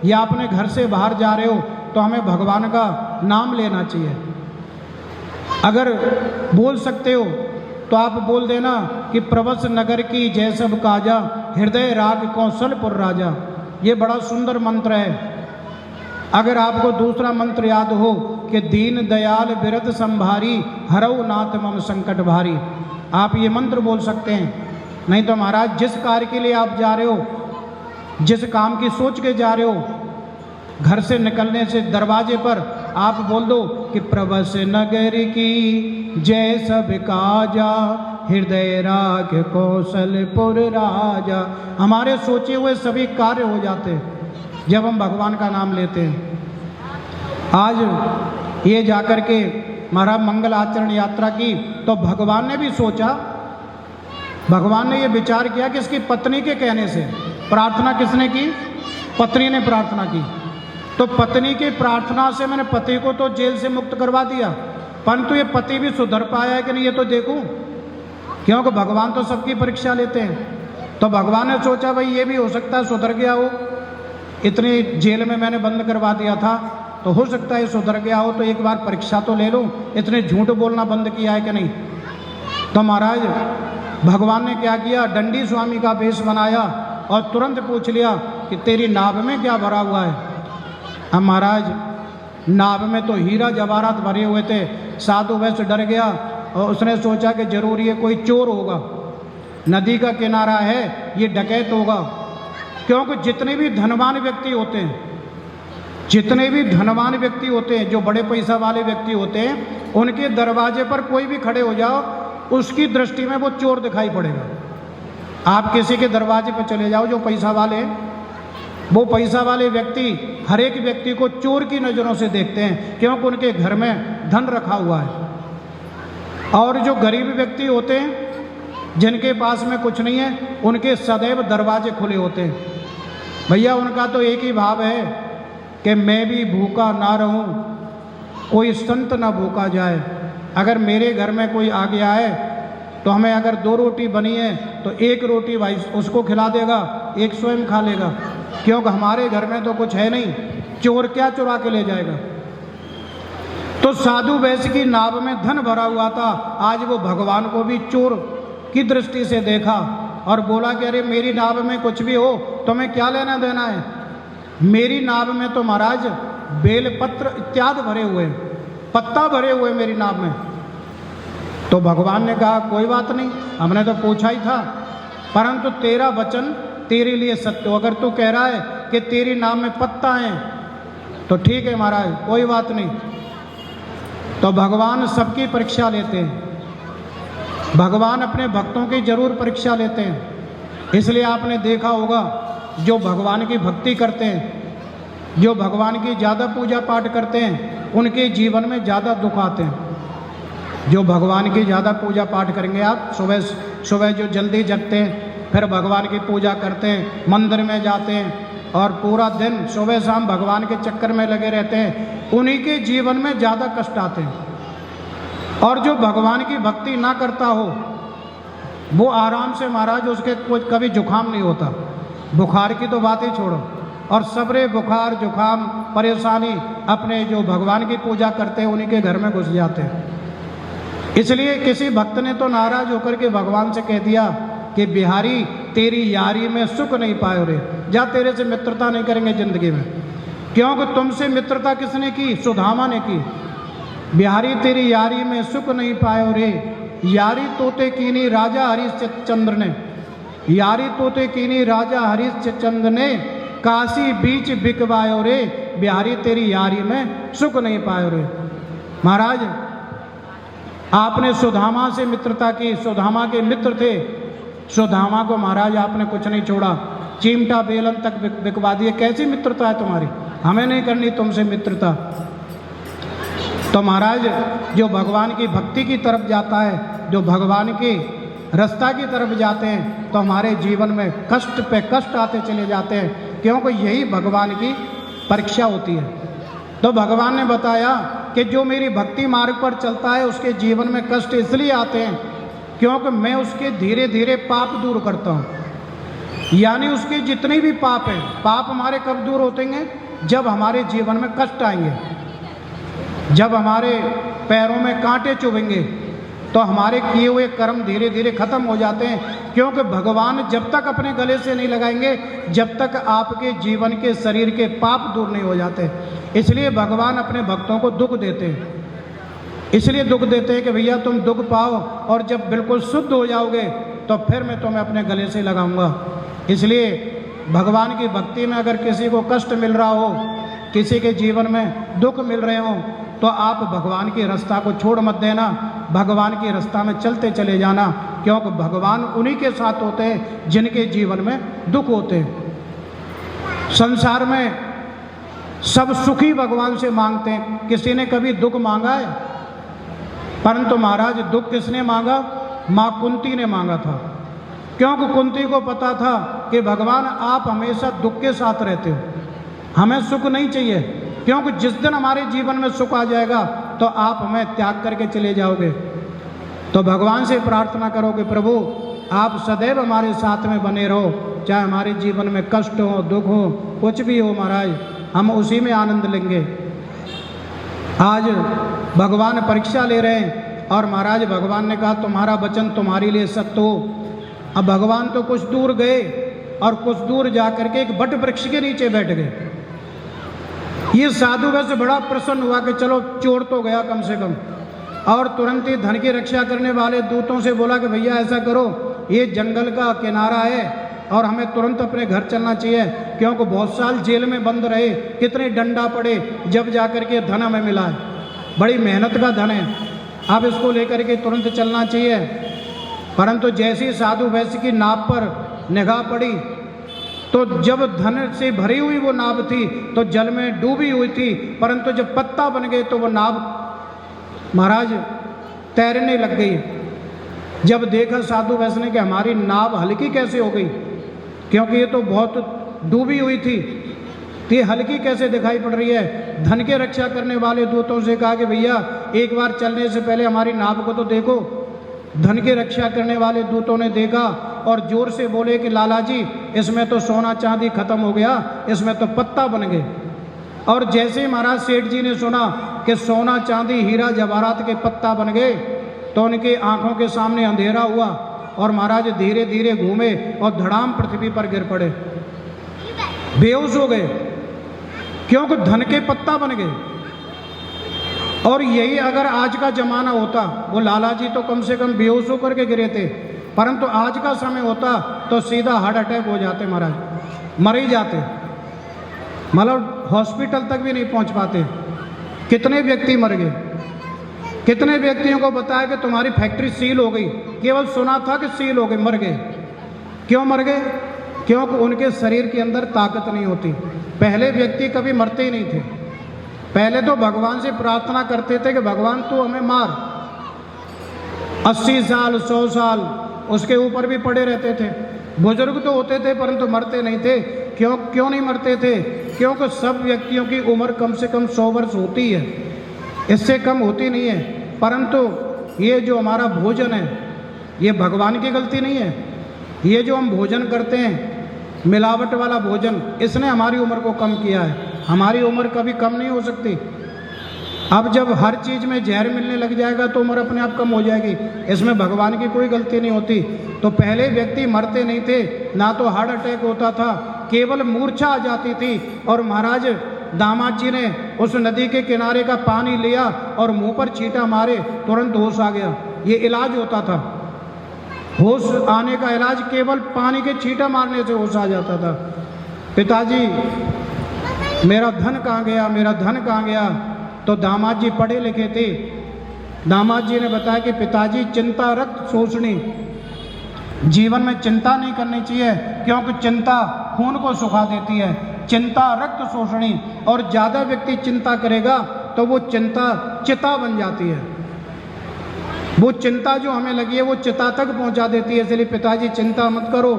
या अपने घर से बाहर जा रहे हो तो हमें भगवान का नाम लेना चाहिए। अगर बोल सकते हो तो आप बोल देना कि प्रवस नगर की जय सब काजा, हृदय राग कौशलपुर राजा। ये बड़ा सुंदर मंत्र है। अगर आपको दूसरा मंत्र याद हो कि दीन दयाल बिरद संभारी, हरऊ नाथ मम संकट भारी, आप ये मंत्र बोल सकते हैं। नहीं तो महाराज जिस कार्य के लिए आप जा रहे हो, जिस काम की सोच के जा रहे हो, घर से निकलने से दरवाजे पर आप बोल दो कि प्रवस नगर की जय सब काजा, हृदय राग कौशलपुर राजा। हमारे सोचे हुए सभी कार्य हो जाते हैं जब हम भगवान का नाम लेते हैं। आज ये जाकर के महाराज मंगल आचरण यात्रा की तो भगवान ने भी सोचा, भगवान ने ये विचार किया कि इसकी पत्नी के कहने से, प्रार्थना किसने की? पत्नी ने प्रार्थना की। तो पत्नी की प्रार्थना से मैंने पति को तो जेल से मुक्त करवा दिया, परंतु ये पति भी सुधर पाया है कि नहीं ये तो देखूं, क्योंकि भगवान तो सबकी परीक्षा लेते हैं। तो भगवान ने सोचा भाई ये भी हो सकता है सुधर गया हो, इतनी जेल में मैंने बंद करवा दिया था तो हो सकता है सुधर गया हो, तो एक बार परीक्षा तो ले लूं, इतने झूठ बोलना बंद किया है कि नहीं। तो महाराज भगवान ने क्या किया, डंडी स्वामी का वेश बनाया और तुरंत पूछ लिया कि तेरी नाभ में क्या भरा हुआ है। अब महाराज नाभ में तो हीरा जवाहरात भरे हुए थे। साधु वैश्य डर गया और उसने सोचा कि जरूर ये कोई चोर होगा, नदी का किनारा है, ये डकैत होगा। क्योंकि जितने भी धनवान व्यक्ति होते हैं, जितने भी धनवान व्यक्ति होते हैं, जो बड़े पैसा वाले व्यक्ति होते हैं, उनके दरवाजे पर कोई भी खड़े हो जाओ, उसकी दृष्टि में वो चोर दिखाई पड़ेगा। आप किसी के दरवाजे पर चले जाओ जो पैसा वाले हैं, वो पैसा वाले व्यक्ति हर एक व्यक्ति को चोर की नज़रों से देखते हैं, क्योंकि उनके घर में धन रखा हुआ है। और जो गरीब व्यक्ति होते हैं, जिनके पास में कुछ नहीं है, उनके सदैव दरवाजे खुले होते हैं। भैया उनका तो एक ही भाव है कि मैं भी भूखा ना रहूं, कोई संत ना भूखा जाए। अगर मेरे घर में कोई आ गया है तो हमें अगर 2 रोटी बनी है तो 1 रोटी भाई उसको खिला देगा, 1 स्वयं खा लेगा, क्योंकि हमारे घर में तो कुछ है नहीं, चोर क्या चुरा के ले जाएगा। तो साधु वैश्य की नाभ में धन भरा हुआ था। आज वो भगवान को भी चोर की दृष्टि से देखा और बोला कि अरे मेरी नाभ में कुछ भी हो तुम्हें क्या लेना देना है, मेरी नाभ में तो महाराज बेलपत्र इत्यादि भरे हुए, पत्ता भरे हुए मेरी नाभ में। तो भगवान ने कहा कोई बात नहीं, हमने तो पूछा ही था, परंतु तेरा वचन तेरे लिए सत्य हो। अगर तू कह रहा है कि तेरी नाम में पत्ता है तो ठीक है महाराज, कोई बात नहीं। तो भगवान सबकी परीक्षा लेते हैं, भगवान अपने भक्तों की जरूर परीक्षा लेते हैं। इसलिए आपने देखा होगा जो भगवान की भक्ति करते हैं, जो भगवान की ज़्यादा पूजा पाठ करते हैं, उनके जीवन में ज़्यादा दुख आते हैं। जो भगवान की ज़्यादा पूजा पाठ करेंगे, आप सुबह सुबह जो जल्दी जगते हैं, फिर भगवान की पूजा करते हैं, मंदिर में जाते हैं और पूरा दिन सुबह शाम भगवान के चक्कर में लगे रहते हैं, उन्हीं के जीवन में ज़्यादा कष्ट आते हैं। और जो भगवान की भक्ति ना करता हो वो आराम से महाराज उसके कभी जुकाम नहीं होता। बुखार की तो बात ही छोड़ो, और सबरे बुखार जुकाम परेशानी अपने जो भगवान की पूजा करते हैं उन्हीं के घर में घुस जाते हैं। इसलिए किसी भक्त ने तो नाराज होकर के भगवान से कह दिया कि बिहारी तेरी यारी में सुख नहीं पायो रे, जा तेरे से मित्रता नहीं करेंगे जिंदगी में। क्योंकि तुमसे मित्रता किसने की? सुदामा ने की। बिहारी तेरी यारी में सुख नहीं पायो रे, यारी तोते कीनी राजा हरिश्चंद्र ने, यारी तोते कीनी राजा हरिश्चंद्र ने, काशी बीच बिकवायो रे, बिहारी तेरी यारी में सुख नहीं पायो रे। महाराज आपने सुदामा से मित्रता की, सुदामा के मित्र थे, सुदामा को महाराज आपने कुछ नहीं छोड़ा, चिमटा बेलन तक बिकवा दिए। कैसी मित्रता है तुम्हारी? हमें नहीं करनी तुमसे मित्रता। तो महाराज जो भगवान की भक्ति की तरफ जाता है, जो भगवान की रास्ता की तरफ जाते हैं, तो हमारे जीवन में कष्ट पे कष्ट आते चले जाते हैं, क्योंकि यही भगवान की परीक्षा होती है। तो भगवान ने बताया कि जो मेरी भक्ति मार्ग पर चलता है उसके जीवन में कष्ट इसलिए आते हैं क्योंकि मैं उसके धीरे धीरे पाप दूर करता हूँ। यानी उसके जितने भी पाप हैं, पाप हमारे कब दूर होतेंगे? जब हमारे जीवन में कष्ट आएंगे, जब हमारे पैरों में कांटे चुभेंगे, तो हमारे किए हुए कर्म धीरे धीरे खत्म हो जाते हैं। क्योंकि भगवान जब तक अपने गले से नहीं लगाएंगे, जब तक आपके जीवन के शरीर के पाप दूर नहीं हो जाते। इसलिए भगवान अपने भक्तों को दुख देते हैं, इसलिए दुख देते हैं कि भैया तुम दुख पाओ, और जब बिल्कुल शुद्ध हो जाओगे तो फिर मैं तुम्हें अपने गले से लगाऊंगा। इसलिए भगवान की भक्ति में अगर किसी को कष्ट मिल रहा हो, किसी के जीवन में दुख मिल रहे हो, तो आप भगवान की रास्ता को छोड़ मत देना, भगवान की रास्ता में चलते चले जाना, क्योंकि भगवान उन्हीं के साथ होते हैं जिनके जीवन में दुख होते हैं। संसार में सब सुखी भगवान से मांगते हैं, किसी ने कभी दुख मांगा है? परंतु महाराज दुख किसने मांगा? माँ कुंती ने मांगा था, क्योंकि कुंती को पता था कि भगवान आप हमेशा दुख के साथ रहते हो, हमें सुख नहीं चाहिए, क्योंकि जिस दिन हमारे जीवन में सुख आ जाएगा तो आप हमें त्याग करके चले जाओगे। तो भगवान से प्रार्थना करो कि प्रभु आप सदैव हमारे साथ में बने रहो, चाहे हमारे जीवन में कष्ट हो, दुख हो, कुछ भी हो महाराज, हम उसी में आनंद लेंगे। आज भगवान परीक्षा ले रहे हैं, और महाराज भगवान ने कहा तुम्हारा वचन तुम्हारे लिए सत्य हो। अब भगवान तो कुछ दूर गए और कुछ दूर जा करके एक बट वृक्ष के नीचे बैठ गए। ये साधु वैसे बड़ा प्रसन्न हुआ कि चलो चोर तो गया कम से कम, और तुरंत ही धन की रक्षा करने वाले दूतों से बोला कि भैया ऐसा करो, ये जंगल का किनारा है और हमें तुरंत अपने घर चलना चाहिए, क्योंकि बहुत साल जेल में बंद रहे, कितने डंडा पड़े, जब जाकर के धन हमें मिला है, बड़ी मेहनत का धन है, अब इसको लेकर के तुरंत चलना चाहिए। परंतु जैसी साधु वैश्य की नाव पर निगाह पड़ी, तो जब धन से भरी हुई वो नाव थी तो जल में डूबी हुई थी, परंतु जब पत्ता बन गए तो वो नाव महाराज तैरने लग गई। जब देखा साधु वैश्य ने कि हमारी नाव हल्की कैसे हो गई, क्योंकि ये तो बहुत डूबी हुई थी, तो ये हल्की कैसे दिखाई पड़ रही है। धन के रक्षा करने वाले दूतों से कहा कि भैया एक बार चलने से पहले हमारी नाव को तो देखो। धन की रक्षा करने वाले दूतों ने देखा और जोर से बोले कि लाला जी इसमें तो सोना चांदी खत्म हो गया, इसमें तो पत्ता बन गए। और जैसे ही महाराज सेठ जी ने सुना कि सोना चांदी हीरा जवाहरात के पत्ता बन गए, तो उनकी आंखों के सामने अंधेरा हुआ और महाराज धीरे धीरे घूमे और धड़ाम पृथ्वी पर गिर पड़े, बेहोश हो गए, क्योंकि धन के पत्ता बन गए। और यही अगर आज का जमाना होता, वो लाला जी तो कम से कम बेहोश होकर के गिरे थे, परंतु आज का समय होता तो सीधा हार्ट अटैक हो जाते महाराज, मर ही जाते, मतलब हॉस्पिटल तक भी नहीं पहुंच पाते। कितने व्यक्ति मर गए, कितने व्यक्तियों को बताया कि तुम्हारी फैक्ट्री सील हो गई, केवल सुना था कि सील हो गई, मर गए। क्यों मर गए? क्योंकि उनके शरीर के अंदर ताकत नहीं होती। पहले व्यक्ति कभी मरते ही नहीं थे, पहले तो भगवान से प्रार्थना करते थे कि भगवान तू हमें मार। 80 साल 100 साल उसके ऊपर भी पड़े रहते थे। बुजुर्ग तो होते थे परंतु मरते नहीं थे। क्यों नहीं मरते थे? क्योंकि सब व्यक्तियों की उम्र कम से कम 100 वर्ष होती है, इससे कम होती नहीं है। परंतु ये जो हमारा भोजन है, ये भगवान की गलती नहीं है। ये जो हम भोजन करते हैं मिलावट वाला भोजन, इसने हमारी उम्र को कम किया है। हमारी उम्र कभी कम नहीं हो सकती। अब जब हर चीज़ में जहर मिलने लग जाएगा तो उम्र अपने आप कम हो जाएगी। इसमें भगवान की कोई गलती नहीं होती। तो पहले व्यक्ति मरते नहीं थे, ना तो हार्ट अटैक होता था, केवल मूर्छा आ जाती थी। और महाराज दामाद जी ने उस नदी के किनारे का पानी लिया और मुंह पर छींटा मारे, तुरंत होश आ गया। ये इलाज होता था। होश आने का इलाज केवल पानी के छींटा मारने से होश आ जाता था। पिताजी मेरा धन कहाँ गया, मेरा धन कहाँ गया? तो दामाद जी पढ़े लिखे थे। दामाद जी ने बताया कि पिताजी चिंता रक्त शोषणी, जीवन में चिंता नहीं करनी चाहिए, क्योंकि चिंता खून को सुखा देती है। चिंता रक्त शोषणी, और ज़्यादा व्यक्ति चिंता करेगा तो वो चिंता चिता बन जाती है। वो चिंता जो हमें लगी है वो चिता तक पहुंचा देती है। इसलिए पिताजी चिंता मत करो,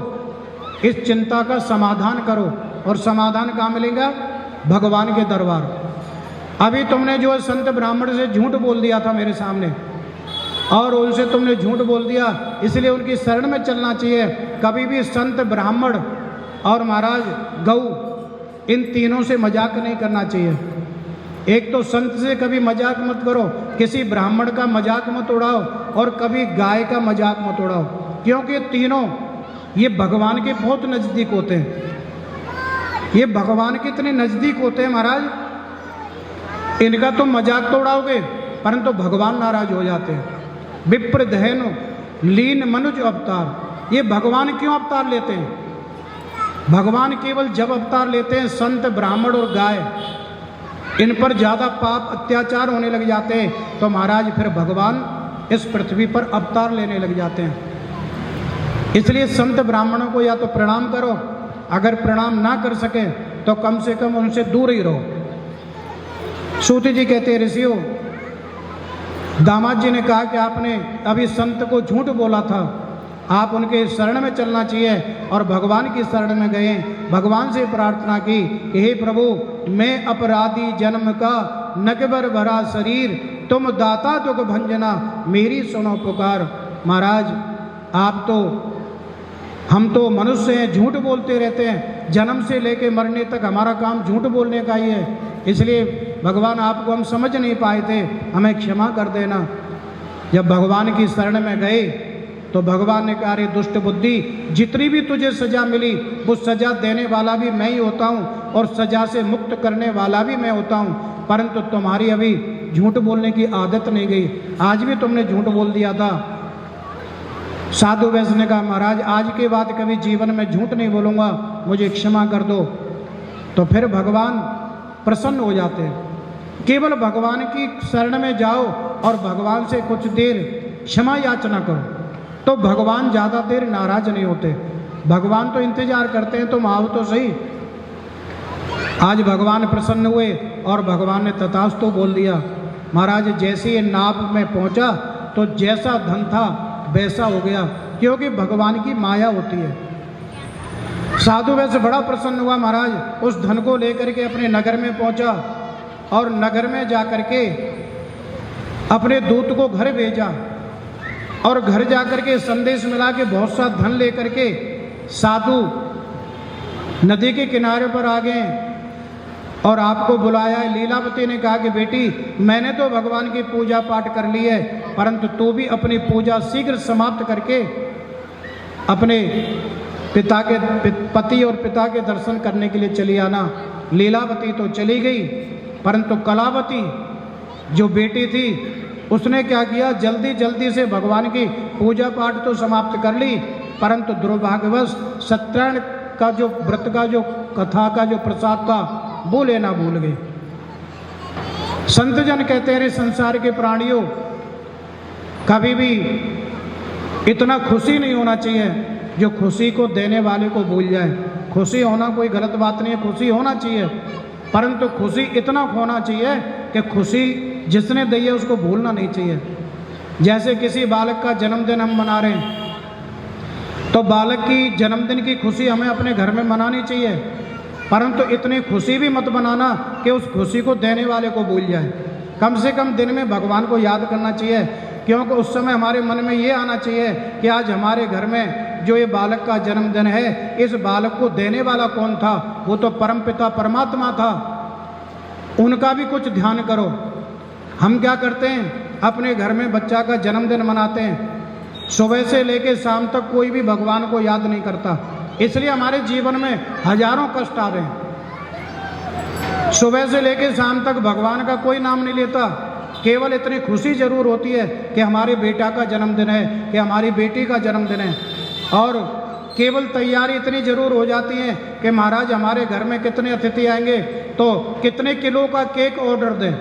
इस चिंता का समाधान करो। और समाधान कहाँ मिलेगा? भगवान के दरबार। अभी तुमने जो संत ब्राह्मण से झूठ बोल दिया था मेरे सामने, और उनसे तुमने झूठ बोल दिया, इसलिए उनकी शरण में चलना चाहिए। कभी भी संत ब्राह्मण और महाराज गौ, इन तीनों से मजाक नहीं करना चाहिए। एक तो संत से कभी मजाक मत करो, किसी ब्राह्मण का मजाक मत उड़ाओ, और कभी गाय का मजाक मत उड़ाओ, क्योंकि तीनों ये भगवान के बहुत नज़दीक होते हैं। ये भगवान के इतने नज़दीक होते हैं महाराज, इनका तुम मजाक तो उड़ाओगे परंतु भगवान नाराज हो जाते हैं। विप्र दहनो लीन मनुज अवतार, ये भगवान क्यों अवतार लेते हैं? भगवान केवल जब अवतार लेते हैं संत ब्राह्मण और गाय, इन पर ज़्यादा पाप अत्याचार होने लग जाते हैं, तो महाराज फिर भगवान इस पृथ्वी पर अवतार लेने लग जाते हैं। इसलिए संत ब्राह्मणों को या तो प्रणाम करो, अगर प्रणाम ना कर सके तो कम से कम उनसे दूर ही रहो। सूत जी कहते हैं, ऋषियों, दामाद जी ने कहा कि आपने अभी संत को झूठ बोला था, आप उनके शरण में चलना चाहिए, और भगवान की शरण में गए। भगवान से प्रार्थना की कि हे प्रभु, मैं अपराधी जन्म का नकबर भरा शरीर, तुम दाता दुख भंजना, मेरी सुनो पुकार। महाराज आप तो, हम तो मनुष्य हैं, झूठ बोलते रहते हैं, जन्म से लेके मरने तक हमारा काम झूठ बोलने का ही है। इसलिए भगवान आपको हम समझ नहीं पाए थे, हमें क्षमा कर देना। जब भगवान की शरण में गए तो भगवान ने कहा, रे दुष्ट बुद्धि, जितनी भी तुझे सजा मिली वो सजा देने वाला भी मैं ही होता हूँ, और सजा से मुक्त करने वाला भी मैं होता हूँ, परंतु तुम्हारी अभी झूठ बोलने की आदत नहीं गई। आज भी तुमने झूठ बोल दिया था। साधु वैश्य ने कहा, महाराज आज के बाद कभी जीवन में झूठ नहीं बोलूँगा, मुझे क्षमा कर दो। तो फिर भगवान प्रसन्न हो जाते हैं। केवल भगवान की शरण में जाओ और भगवान से कुछ देर क्षमा याचना करो, तो भगवान ज़्यादा देर नाराज नहीं होते। भगवान तो इंतजार करते हैं, तुम आओ तो सही। आज भगवान प्रसन्न हुए और भगवान ने तथास्तु बोल दिया। महाराज जैसे ये नाव में पहुंचा तो जैसा धन था वैसा हो गया, क्योंकि भगवान की माया होती है। साधु वैसे बड़ा प्रसन्न हुआ। महाराज उस धन को लेकर के अपने नगर में पहुंचा, और नगर में जाकर के अपने दूत को घर भेजा, और घर जाकर के संदेश मिला कि बहुत सा धन लेकर के साधु नदी के किनारे पर आ गए और आपको बुलाया है। लीलावती ने कहा कि बेटी, मैंने तो भगवान की पूजा पाठ कर ली है, परंतु तू भी अपनी पूजा शीघ्र समाप्त करके अपने पिता के पति और पिता के दर्शन करने के लिए चली आना। लीलावती तो चली गई, परंतु कलावती जो बेटी थी उसने क्या किया, जल्दी जल्दी से भगवान की पूजा पाठ तो समाप्त कर ली, परंतु दुर्भाग्यवश सत्यनारायण का जो व्रत का जो कथा का जो प्रसाद था वो लेना भूल गए। संत जन कहते हैं, संसार के प्राणियों, कभी भी इतना खुशी नहीं होना चाहिए जो खुशी को देने वाले को भूल जाए। खुशी होना कोई गलत बात नहीं है, खुशी होना चाहिए, परंतु खुशी इतना होना चाहिए कि खुशी जिसने दी है उसको भूलना नहीं चाहिए। जैसे किसी बालक का जन्मदिन हम मना रहे हैं, तो बालक की जन्मदिन की खुशी हमें अपने घर में मनानी चाहिए, परंतु इतनी खुशी भी मत बनाना कि उस खुशी को देने वाले को भूल जाए। कम से कम दिन में भगवान को याद करना चाहिए, क्योंकि उस समय हमारे मन में ये आना चाहिए कि आज हमारे घर में जो ये बालक का जन्मदिन है, इस बालक को देने वाला कौन था? वो तो परमपिता परमात्मा था। उनका भी कुछ ध्यान करो। हम क्या करते हैं, अपने घर में बच्चा का जन्मदिन मनाते हैं, सुबह से लेकर शाम तक कोई भी भगवान को याद नहीं करता, इसलिए हमारे जीवन में हजारों कष्ट आ रहे हैं। सुबह से लेकर शाम तक भगवान का कोई नाम नहीं लेता, केवल इतनी खुशी जरूर होती है कि हमारे बेटा का जन्मदिन है, कि हमारी बेटी का जन्मदिन है, और केवल तैयारी इतनी जरूर हो जाती है कि महाराज हमारे घर में कितने अतिथि आएंगे तो कितने किलो का केक ऑर्डर दें,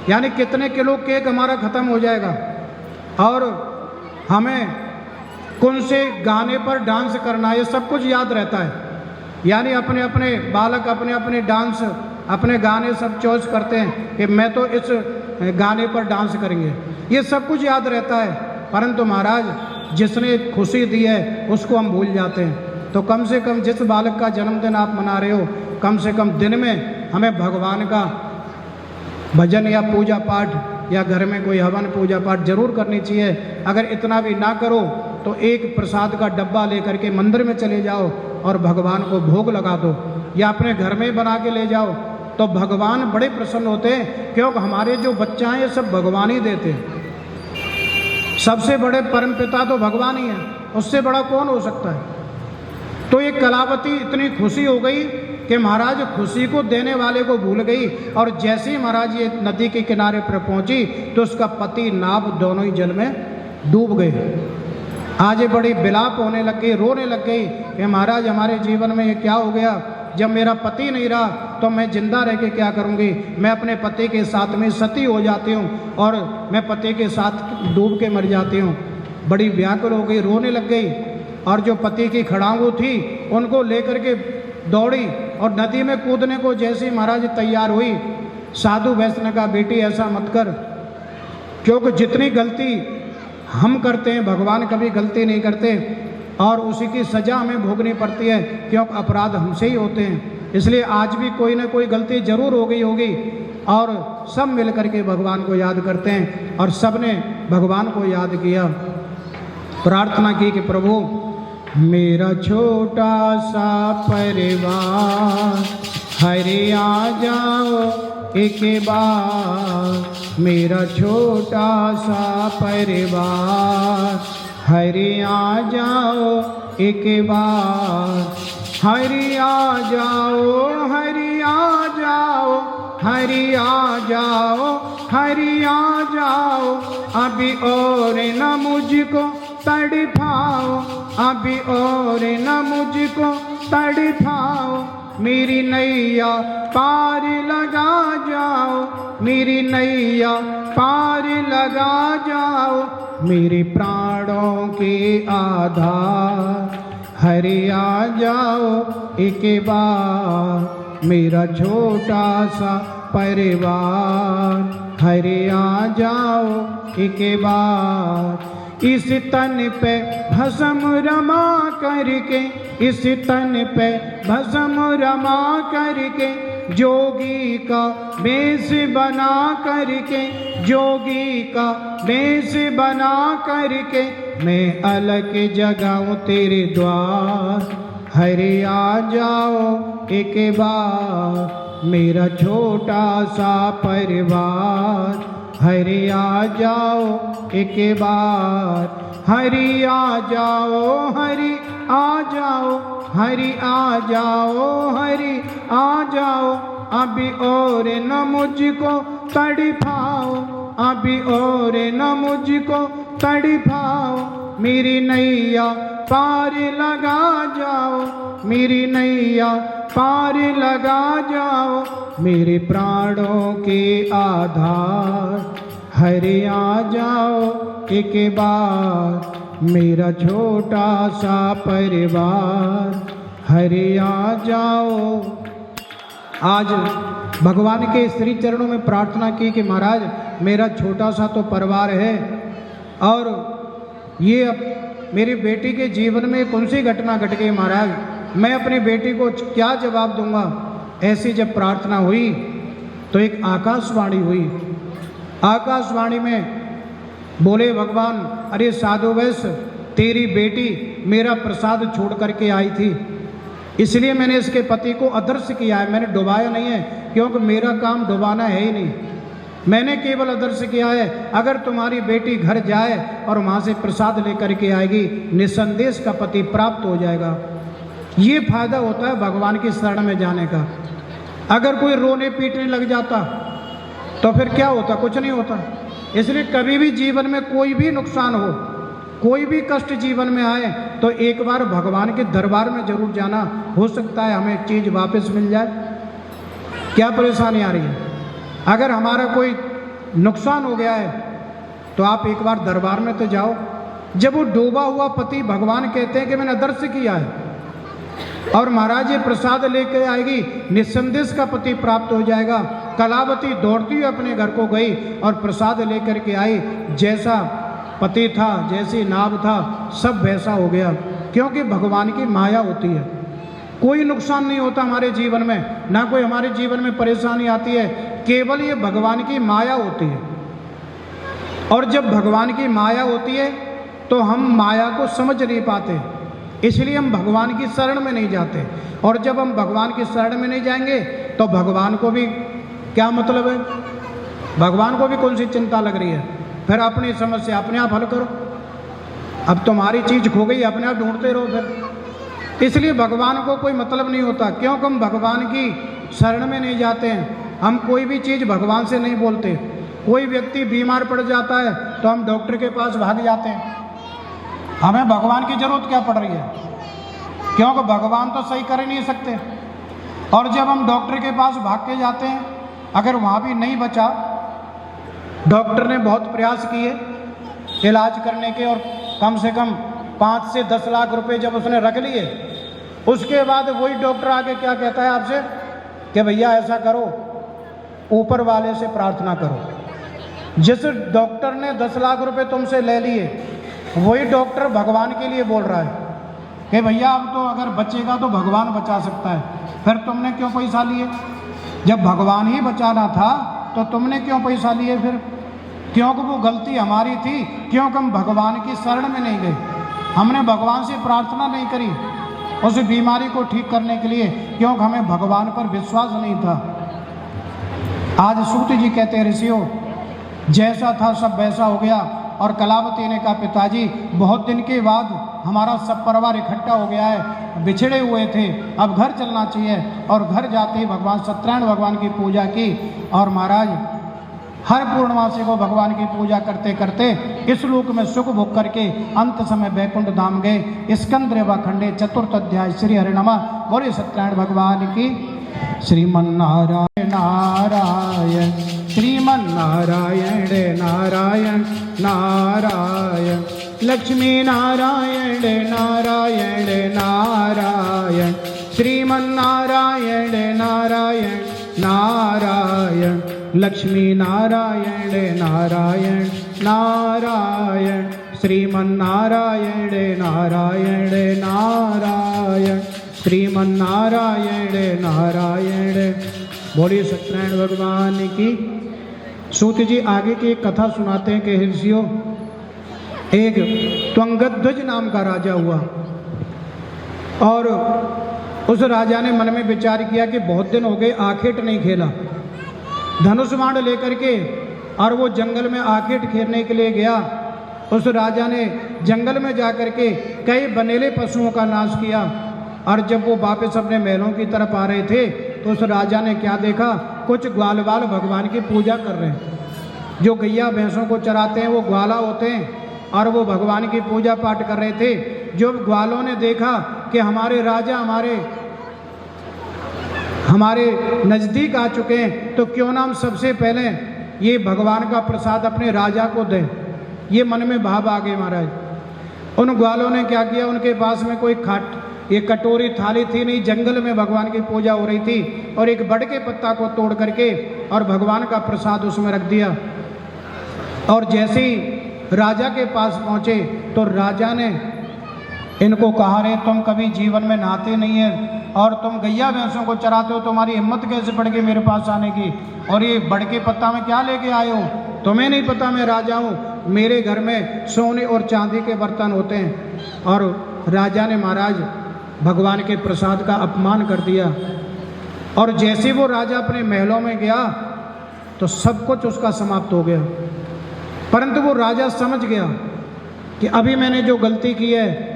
यानी कितने किलो केक हमारा ख़त्म हो जाएगा, और हमें कौन से गाने पर डांस करना है, ये सब कुछ याद रहता है। यानी अपने अपने बालक अपने अपने डांस अपने गाने सब चॉइस करते हैं कि मैं तो इस गाने पर डांस करेंगे, ये सब कुछ याद रहता है, परंतु महाराज जिसने खुशी दी है उसको हम भूल जाते हैं। तो कम से कम जिस बालक का जन्मदिन आप मना रहे हो, कम से कम दिन में हमें भगवान का भजन या पूजा पाठ या घर में कोई हवन पूजा पाठ जरूर करनी चाहिए। अगर इतना भी ना करो तो एक प्रसाद का डब्बा लेकर के मंदिर में चले जाओ और भगवान को भोग लगा दो, या अपने घर में बना के ले जाओ, तो भगवान बड़े प्रसन्न होते हैं, क्योंकि हमारे जो बच्चा हैं ये सब भगवान ही देते हैं। सबसे बड़े परमपिता तो भगवान ही है, उससे बड़ा कौन हो सकता है। तो ये कलावती इतनी खुशी हो गई कि महाराज खुशी को देने वाले को भूल गई, और जैसे ही महाराज ये नदी के किनारे पर पहुंची तो उसका पति नाव दोनों ही जल में डूब गए। आज ये बड़ी विलाप होने लग गई, रोने लग गई कि महाराज हमारे जीवन में ये क्या हो गया, जब मेरा पति नहीं रहा तो मैं जिंदा रह के क्या करूँगी, मैं अपने पति के साथ में सती हो जाती हूँ और मैं पति के साथ डूब के मर जाती हूँ। बड़ी व्याकुल हो गई, रोने लग गई, और जो पति की खड़ांगू थी उनको लेकर के दौड़ी और नदी में कूदने को जैसे महाराज तैयार हुई, साधु वैष्णव का बेटी ऐसा मत कर, क्योंकि जितनी गलती हम करते हैं भगवान कभी गलती नहीं करते, और उसी की सज़ा हमें भोगनी पड़ती है, क्योंकि अपराध हमसे ही होते हैं। इसलिए आज भी कोई ना कोई गलती जरूर हो गई होगी, और सब मिल करके भगवान को याद करते हैं, और सब ने भगवान को याद किया, प्रार्थना की कि प्रभु मेरा छोटा सा परिवार हरे आ जाओ एक बार, मेरा छोटा सा परिवार हरे आ जाओ एक बार, हरि आ जाओ हरि आ जाओ हरि आ जाओ हरि आ जाओ, अभी और न मुझको तड़पाओ, अभी और न मुझको तड़पाओ, मेरी नैया पार लगा जाओ, मेरी नैया पार लगा जाओ, मेरे प्राणों के आधार हरे आ जाओ एक बार, मेरा छोटा सा परिवार हरे आ जाओ एक बार, इस तन पे भस्म रमा करके, इस तन पे भस्म रमा करके, जोगी का वेश बना करके, जोगी का वेश बना करके, मैं अलग जगाऊं तेरे द्वार हरे आ जाओ एक बार, मेरा छोटा सा परिवार हरे आ जाओ एक बार, हरि आ जाओ हरि आ जाओ हरि आ जाओ हरि आ जाओ, अभी और न मुझको तड़पाओ, अभी और न मुझको तड़पाओ, मेरी नैया पार लगा जाओ, मेरी नैया पार लगा जाओ, मेरे प्राणों के आधार हरे आ जाओ एक बार, मेरा छोटा सा परिवार हरे आ जाओ। आज भगवान के श्री चरणों में प्रार्थना की कि महाराज मेरा छोटा सा तो परिवार है, और ये अब मेरी बेटी के जीवन में कौन सी घटना घट गई महाराज, मैं अपनी बेटी को क्या जवाब दूंगा। ऐसी जब प्रार्थना हुई तो एक आकाशवाणी हुई, आकाशवाणी में बोले भगवान, अरे साधु वैश्य तेरी बेटी मेरा प्रसाद छोड़ करके आई थी, इसलिए मैंने इसके पति को अदृश्य किया है, मैंने डुबाया नहीं है, क्योंकि मेरा काम डुबाना है ही नहीं। मैंने केवल आदर्श किया है, अगर तुम्हारी बेटी घर जाए और वहाँ से प्रसाद लेकर के आएगी, निसंदेश का पति प्राप्त हो जाएगा। ये फायदा होता है भगवान की शरण में जाने का। अगर कोई रोने पीटने लग जाता तो फिर क्या होता? कुछ नहीं होता। इसलिए कभी भी जीवन में कोई भी नुकसान हो, कोई भी कष्ट जीवन में आए, तो एक बार भगवान के दरबार में जरूर जाना। हो सकता है हमें चीज़ वापस मिल जाए। क्या परेशानी आ रही है? अगर हमारा कोई नुकसान हो गया है तो आप एक बार दरबार में तो जाओ। जब वो डूबा हुआ पति भगवान कहते हैं कि मैंने आदर्श किया है और महाराज ये प्रसाद लेके आएगी, निसंदेश का पति प्राप्त हो जाएगा। कलावती दौड़ती हुई अपने घर को गई और प्रसाद लेकर के आई। जैसा पति था, जैसी नाव था, सब वैसा हो गया, क्योंकि भगवान की माया होती है। कोई नुकसान नहीं होता हमारे जीवन में, ना कोई हमारे जीवन में परेशानी आती है, केवल ये भगवान की माया होती है। और जब भगवान की माया होती है तो हम माया को समझ नहीं पाते, इसलिए हम भगवान की शरण में नहीं जाते। और जब हम भगवान की शरण में नहीं जाएंगे तो भगवान को भी क्या मतलब है? भगवान को भी कौन सी चिंता लग रही है? फिर अपनी समस्या अपने आप हल करो। अब तुम्हारी चीज़ खो गई, अपने आप ढूंढते रहो फिर। इसलिए भगवान को कोई मतलब नहीं होता, क्योंकि हम भगवान की शरण में नहीं जाते हैं। हम कोई भी चीज़ भगवान से नहीं बोलते। कोई व्यक्ति बीमार पड़ जाता है तो हम डॉक्टर के पास भाग जाते हैं। हमें भगवान की जरूरत क्या पड़ रही है? क्योंकि भगवान तो सही कर ही नहीं सकते। और जब हम डॉक्टर के पास भाग के जाते हैं, अगर वहाँ भी नहीं बचा, डॉक्टर ने बहुत प्रयास किए इलाज करने के और कम से कम 5 से 10 लाख रुपए जब उसने रख लिए, उसके बाद वही डॉक्टर आके क्या कहता है आपसे कि भैया ऐसा करो, ऊपर वाले से प्रार्थना करो। जिस डॉक्टर ने 10 लाख रुपए तुमसे ले लिए, वही डॉक्टर भगवान के लिए बोल रहा है कि भैया अब तो अगर बचेगा तो भगवान बचा सकता है, फिर तुमने क्यों पैसा लिए? जब भगवान ही बचाना था तो तुमने क्यों पैसा लिए फिर? क्योंकि वो गलती हमारी थी, क्योंकि हम भगवान की शरण में नहीं गए। हमने भगवान से प्रार्थना नहीं करी उस बीमारी को ठीक करने के लिए, क्योंकि हमें भगवान पर विश्वास नहीं था। आज सूत जी कहते हैं, ऋषियों जैसा था सब वैसा हो गया। और कलावती ने कहा, पिताजी बहुत दिन के बाद हमारा सब परिवार इकट्ठा हो गया है, बिछड़े हुए थे, अब घर चलना चाहिए। और घर जाते ही भगवान सत्यनारायण भगवान की पूजा की। और महाराज हर पूर्णमासी को भगवान की पूजा करते करते इस लोक में सुख भोग करके अंत समय वैकुंठ धाम गए। स्कंद रेवा खंडे 4th अध्याय। श्री हरि नमः। बोले सत्यनारायण भगवान की। श्रीमन्नारायण नारायण, श्रीमन्नारायण नारायण नारायण, लक्ष्मी नारायण नारायण नारायण, श्रीमन्नारायण नारायण नारायण, लक्ष्मी नारायण नारायण नारायण, श्रीमन्नारायण नारायण नारायण, श्रीमन्नारायण नारायण। बोलिए सत्यनारायण भगवान की। सूत जी आगे की एक कथा सुनाते हैं कि ऋषियों, एक त्वंगध्वज नाम का राजा हुआ और उस राजा ने मन में विचार किया कि बहुत दिन हो गए आखेट नहीं खेला। धनुष बाण लेकर के और वो जंगल में आखेट खेलने के लिए गया। उस राजा ने जंगल में जाकर के कई बनेले पशुओं का नाश किया। और जब वो वापस अपने महलों की तरफ आ रहे थे तो उस राजा ने क्या देखा, कुछ ग्वालवाल भगवान की पूजा कर रहे हैं। जो गैया भैंसों को चराते हैं वो ग्वाला होते हैं और वो भगवान की पूजा पाठ कर रहे थे। जब ग्वालों ने देखा कि हमारे राजा हमारे नज़दीक आ चुके हैं, तो क्यों ना हम सबसे पहले ये भगवान का प्रसाद अपने राजा को दें। ये मन में भाव आ गए महाराज। उन ग्वालों ने क्या किया, उनके पास में कोई ये कटोरी थाली थी नहीं, जंगल में भगवान की पूजा हो रही थी, और एक बड़ के पत्ता को तोड़ करके और भगवान का प्रसाद उसमें रख दिया। और जैसे ही राजा के पास पहुँचे तो राजा ने इनको कहा, रे तुम कभी जीवन में नहाते नहीं है और तुम गैया भैंसों को चराते हो, तुम्हारी हिम्मत कैसे पड़ गई मेरे पास आने की? और ये बड़ के पत्ता में क्या लेके आए हो? तुम्हें नहीं पता मैं राजा हूँ, मेरे घर में सोने और चांदी के बर्तन होते हैं। और राजा ने महाराज भगवान के प्रसाद का अपमान कर दिया। और जैसे वो राजा अपने महलों में गया तो सब कुछ उसका समाप्त हो गया। परंतु वो राजा समझ गया कि अभी मैंने जो गलती की है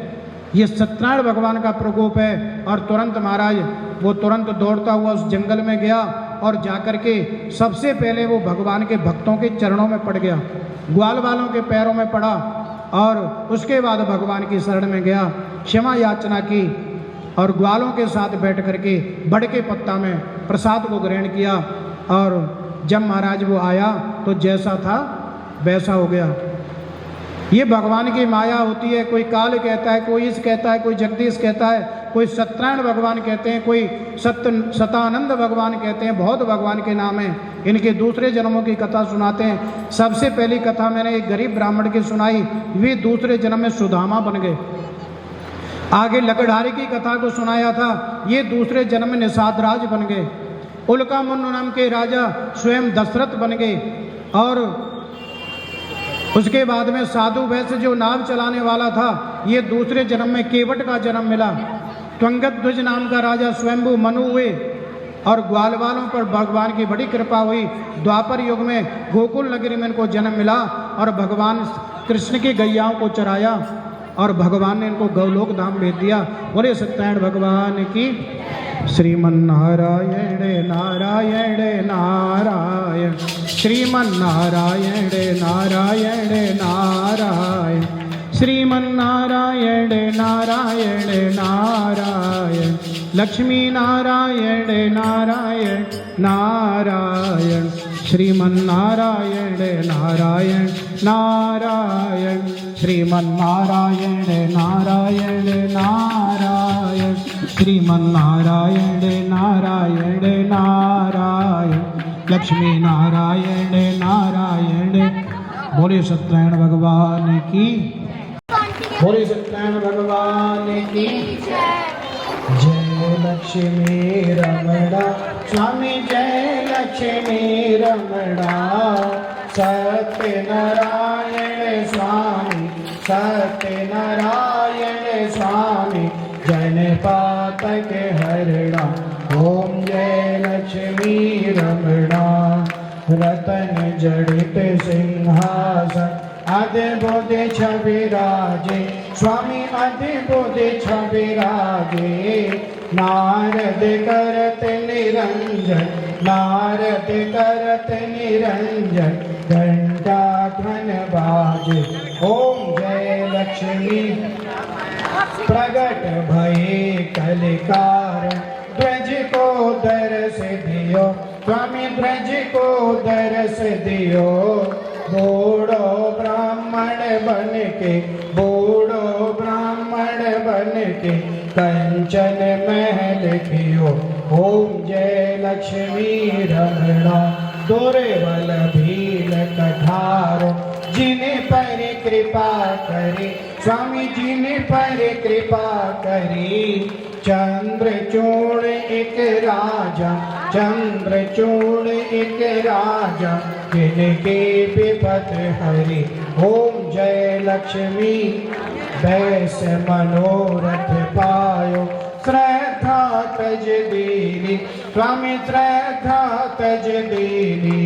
ये सत्यनारायण भगवान का प्रकोप है, और तुरंत महाराज वो तुरंत दौड़ता हुआ उस जंगल में गया और जाकर के सबसे पहले वो भगवान के भक्तों के चरणों में पड़ गया, ग्वाल वालों के पैरों में पड़ा, और उसके बाद भगवान की शरण में गया, क्षमा याचना की, और ग्वालों के साथ बैठ करके बड़ के पत्ता में प्रसाद को ग्रहण किया। और जब महाराज वो आया तो जैसा था वैसा हो गया। ये भगवान की माया होती है। कोई काल कहता है, कोई ईश कहता है, कोई जगदीश कहता है, कोई सत्यनारायण भगवान कहते हैं, कोई सतानंद भगवान कहते हैं, बहुत भगवान के नाम हैं। इनके दूसरे जन्मों की कथा सुनाते हैं। सबसे पहली कथा मैंने एक गरीब ब्राह्मण की सुनाई, वे दूसरे जन्म में सुदामा बन गए। आगे लकड़हारी की कथा को सुनाया था, ये दूसरे जन्म में निषाद राज बन गए। उल्का मुन्न नाम के राजा स्वयं दशरथ बन गए। और उसके बाद में साधु वैश्य जो नाव चलाने वाला था, ये दूसरे जन्म में केवट का जन्म मिला। त्वंगध्वज नाम का राजा स्वयंभू मनु हुए, और ग्वाल वालों पर भगवान की बड़ी कृपा हुई। द्वापर युग में गोकुल नगरी में इनको जन्म मिला, और भगवान कृष्ण की गैयाओं को चराया, और भगवान ने इनको गौलोक धाम भेज दिया। बोले सत्यनारायण भगवान की। श्रीमन्नारायण नारायण नारायण, श्रीमन्नारायण नारायण नारायण, श्रीमन्नारायण नारायण नारायण, लक्ष्मी नारायण नारायण नारायण, श्रीमन्नारायण नारायण नारायण, श्रीमन्नारायण नारायण नारायण, श्रीमन्नारायण नारायण नारायण, लक्ष्मी नारायण नारायण। बोले सत्यनारायण भगवान की। बोले सत्यनारायण भगवान की जय। लक्ष्मी रमणा स्वामी जय लक्ष्मी रमणा, सत्यनारायण स्वामी सत्यनारायण स्वामी, जनपातक हरणा ओम जय लक्ष्मी रमणा। रतन जड़ित सिंहासन अद्भुत छविराजे, स्वामी अद्भुत छविराजे, नारद करत निरंजन नारद करत निरंजन, घंटा ध्वन बाजे ओम जय लक्ष्मी। प्रगट भये कलिकार ध्वज को दर्श दियो, स्वामी ध्वज को दर्श दियो। बूढ़ो ब्राह्मण बन के बूढ़ो ब्राह्मण बन के, कंचन महल कियो ओम जय लक्ष्मी रमणा। दुर्बल भील कठारो जिन पर कृपा करे, स्वामी जिन पर कृपा करे। चंद्रचूड़ एक राजा चंद्रचूड़ एक राजा, जिनके विपत हरि ओम जय लक्ष्मी। वैस मनोरथ पायो श्रद्धा तज दीनी, स्वामी श्रद्धा तज दीनी।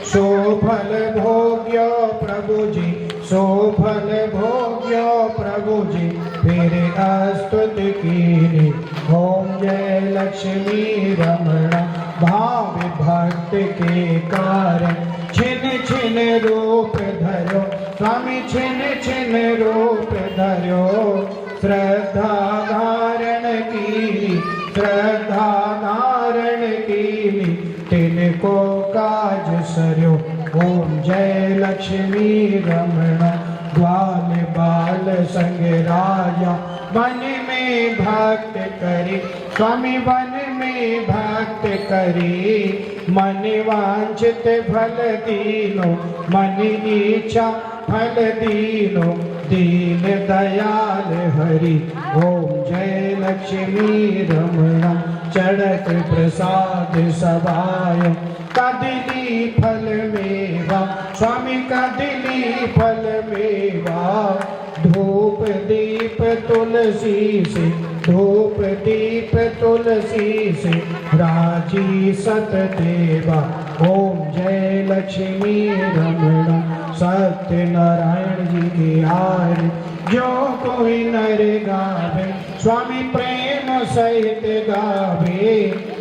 सोफल भोग्यो प्रभु जी सोफल भोग्यो प्रभु जी, फिर स्तुति कीनी ओम जय लक्ष्मी रमणा। भाव भक्त के कारण छिन छिन रूप धरो, स्वामी छिन छिन रूप धरो। श्रद्धा धारण कीनी श्रद्धा धारण कीनी, तिनको काज सर्यो ओम जय लक्ष्मी रमणा। ग्वाल बाल संग राजा वन में भक्त करी, स्वामी वन में भक्त करी। मन वांछित फल दीनो मन इच्छा फल दीनो, दीन दयाल हरि ओम जय लक्ष्मी रमणा। चढ़त प्रसाद सभाय कदली फल मेवा, स्वामी कदली फल मेवा। धूप दीप तुलसी से धूप दीप तुलसी से, राजी सत देवा ओम जय लक्ष्मी रमण सत्यनारायण जी की आरती। जो कोई नर गावे स्वामी प्रेम सहित गावे,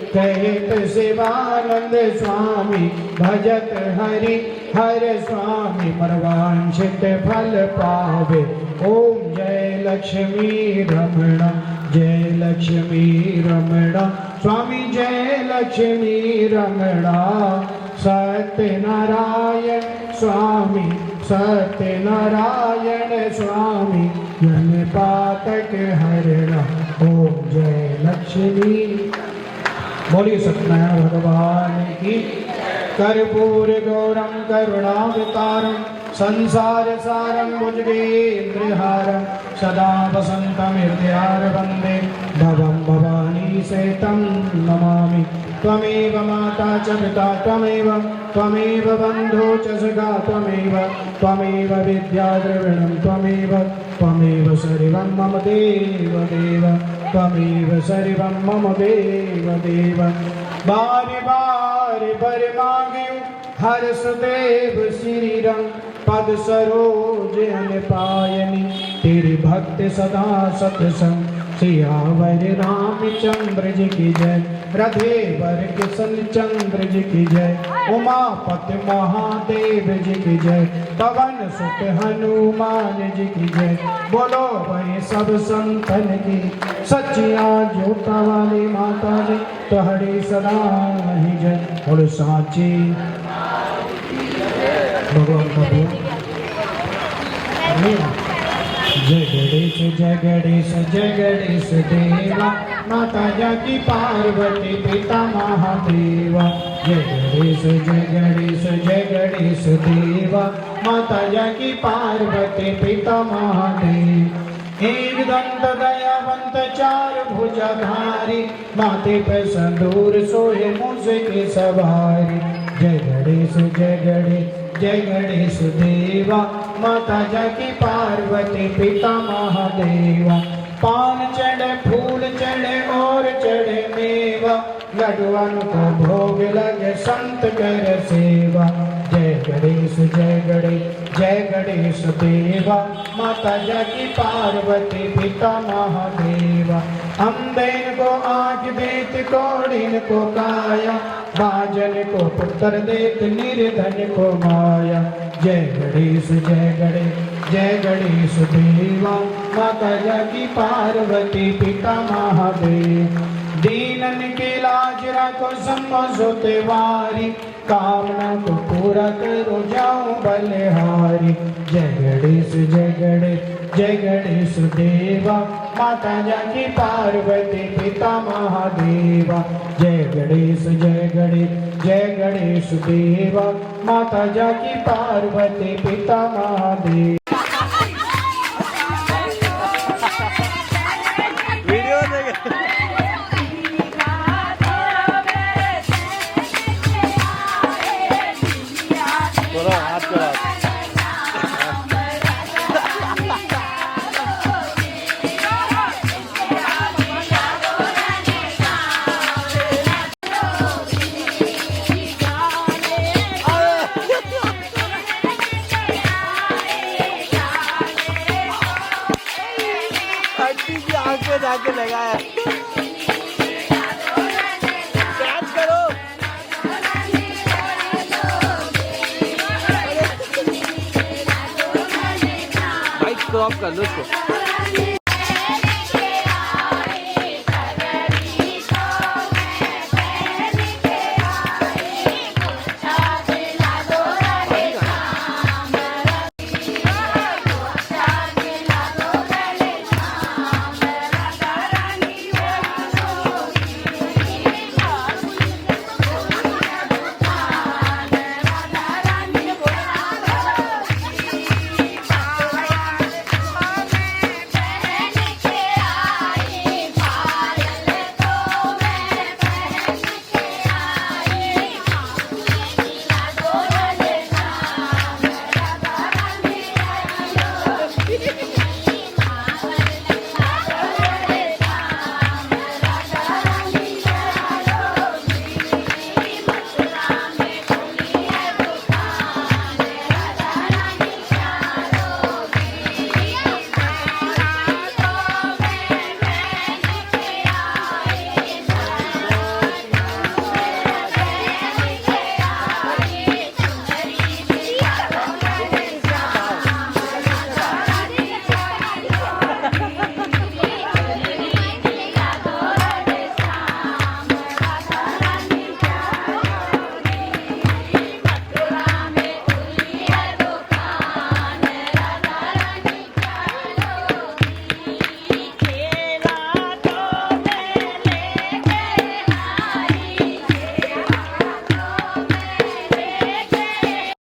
कहत शिवानंद स्वामी भजत हरि हर स्वामी मनवांछित फल पावे। ओम जय लक्ष्मी रमण जय लक्ष्मी रमण स्वामी जय लक्ष्मी रमण सत्यनारायण स्वामी सत्यनारायण स्वामी जन पातक हरण। ओम जय लक्ष्मी। बोलिए सत्यनारायण भगवान की। कर्पूर गौरम करुणावतारम संसार सारं भुजगेन्द्रहारं सदा वसन्तं हृदयार वन्दे भवं भवानी सहितं नमामि। त्वमेव माता च पिता त्वमेव बन्धो च सखा त्वमेव विद्या द्रविणं त्वमेव सर्वं मम देव त्वमेव सर्वं मम देव। बारी बारी पर मांगियो हर सुदेव श्रीरंग पद सरोज अन पायनी। तेरी भक्त सदा सत्संग सियावर रामचंद्र जी की जय। रघुवर किशन चंद्र जी की जय। उमापति महादेव जी की जय। पवन सुत हनुमान जी की जय। बोलो भाई सब संतन की सच्चिया जोता वाली माता जी तोहरी सदा ही जय। और साची भगवान का बोल। जय गणेश देवा माता जाकी पार्वती पिता महादेवा। जय गणेश देवा माता जाकी पार्वती पिता महादेव। एक दंत दयावंत चार भुजाधारी माथे पे संदूर सोए मुझे के सवारी। जय गणेश देवा माता जाकी पार्वती पिता महादेवा। पान चढ़े फूल चढ़े और चढ़े मेवा लडुअन को भोग लगे संत कर सेवा। जय गणेश देवा माता जाकी पार्वती पिता महादेवा। अंधेन को आँख देत कोढ़िन को काया बाजन को पुत्र देत निर्धन को माया। जय गणेश देवा माता जाकी पार्वती पिता महादेव। दीनन के लाज रखो समझो तेवारी कामना को पूरा करो जाऊं बलिहारी। जय गणेश देवा माता जाकी पार्वती पिता महादेवा। जय गणेश देवा माता जाकी पार्वती पिता महादेव। जाके लगाया कैच करो भाई, क्रॉप कर लो इसको।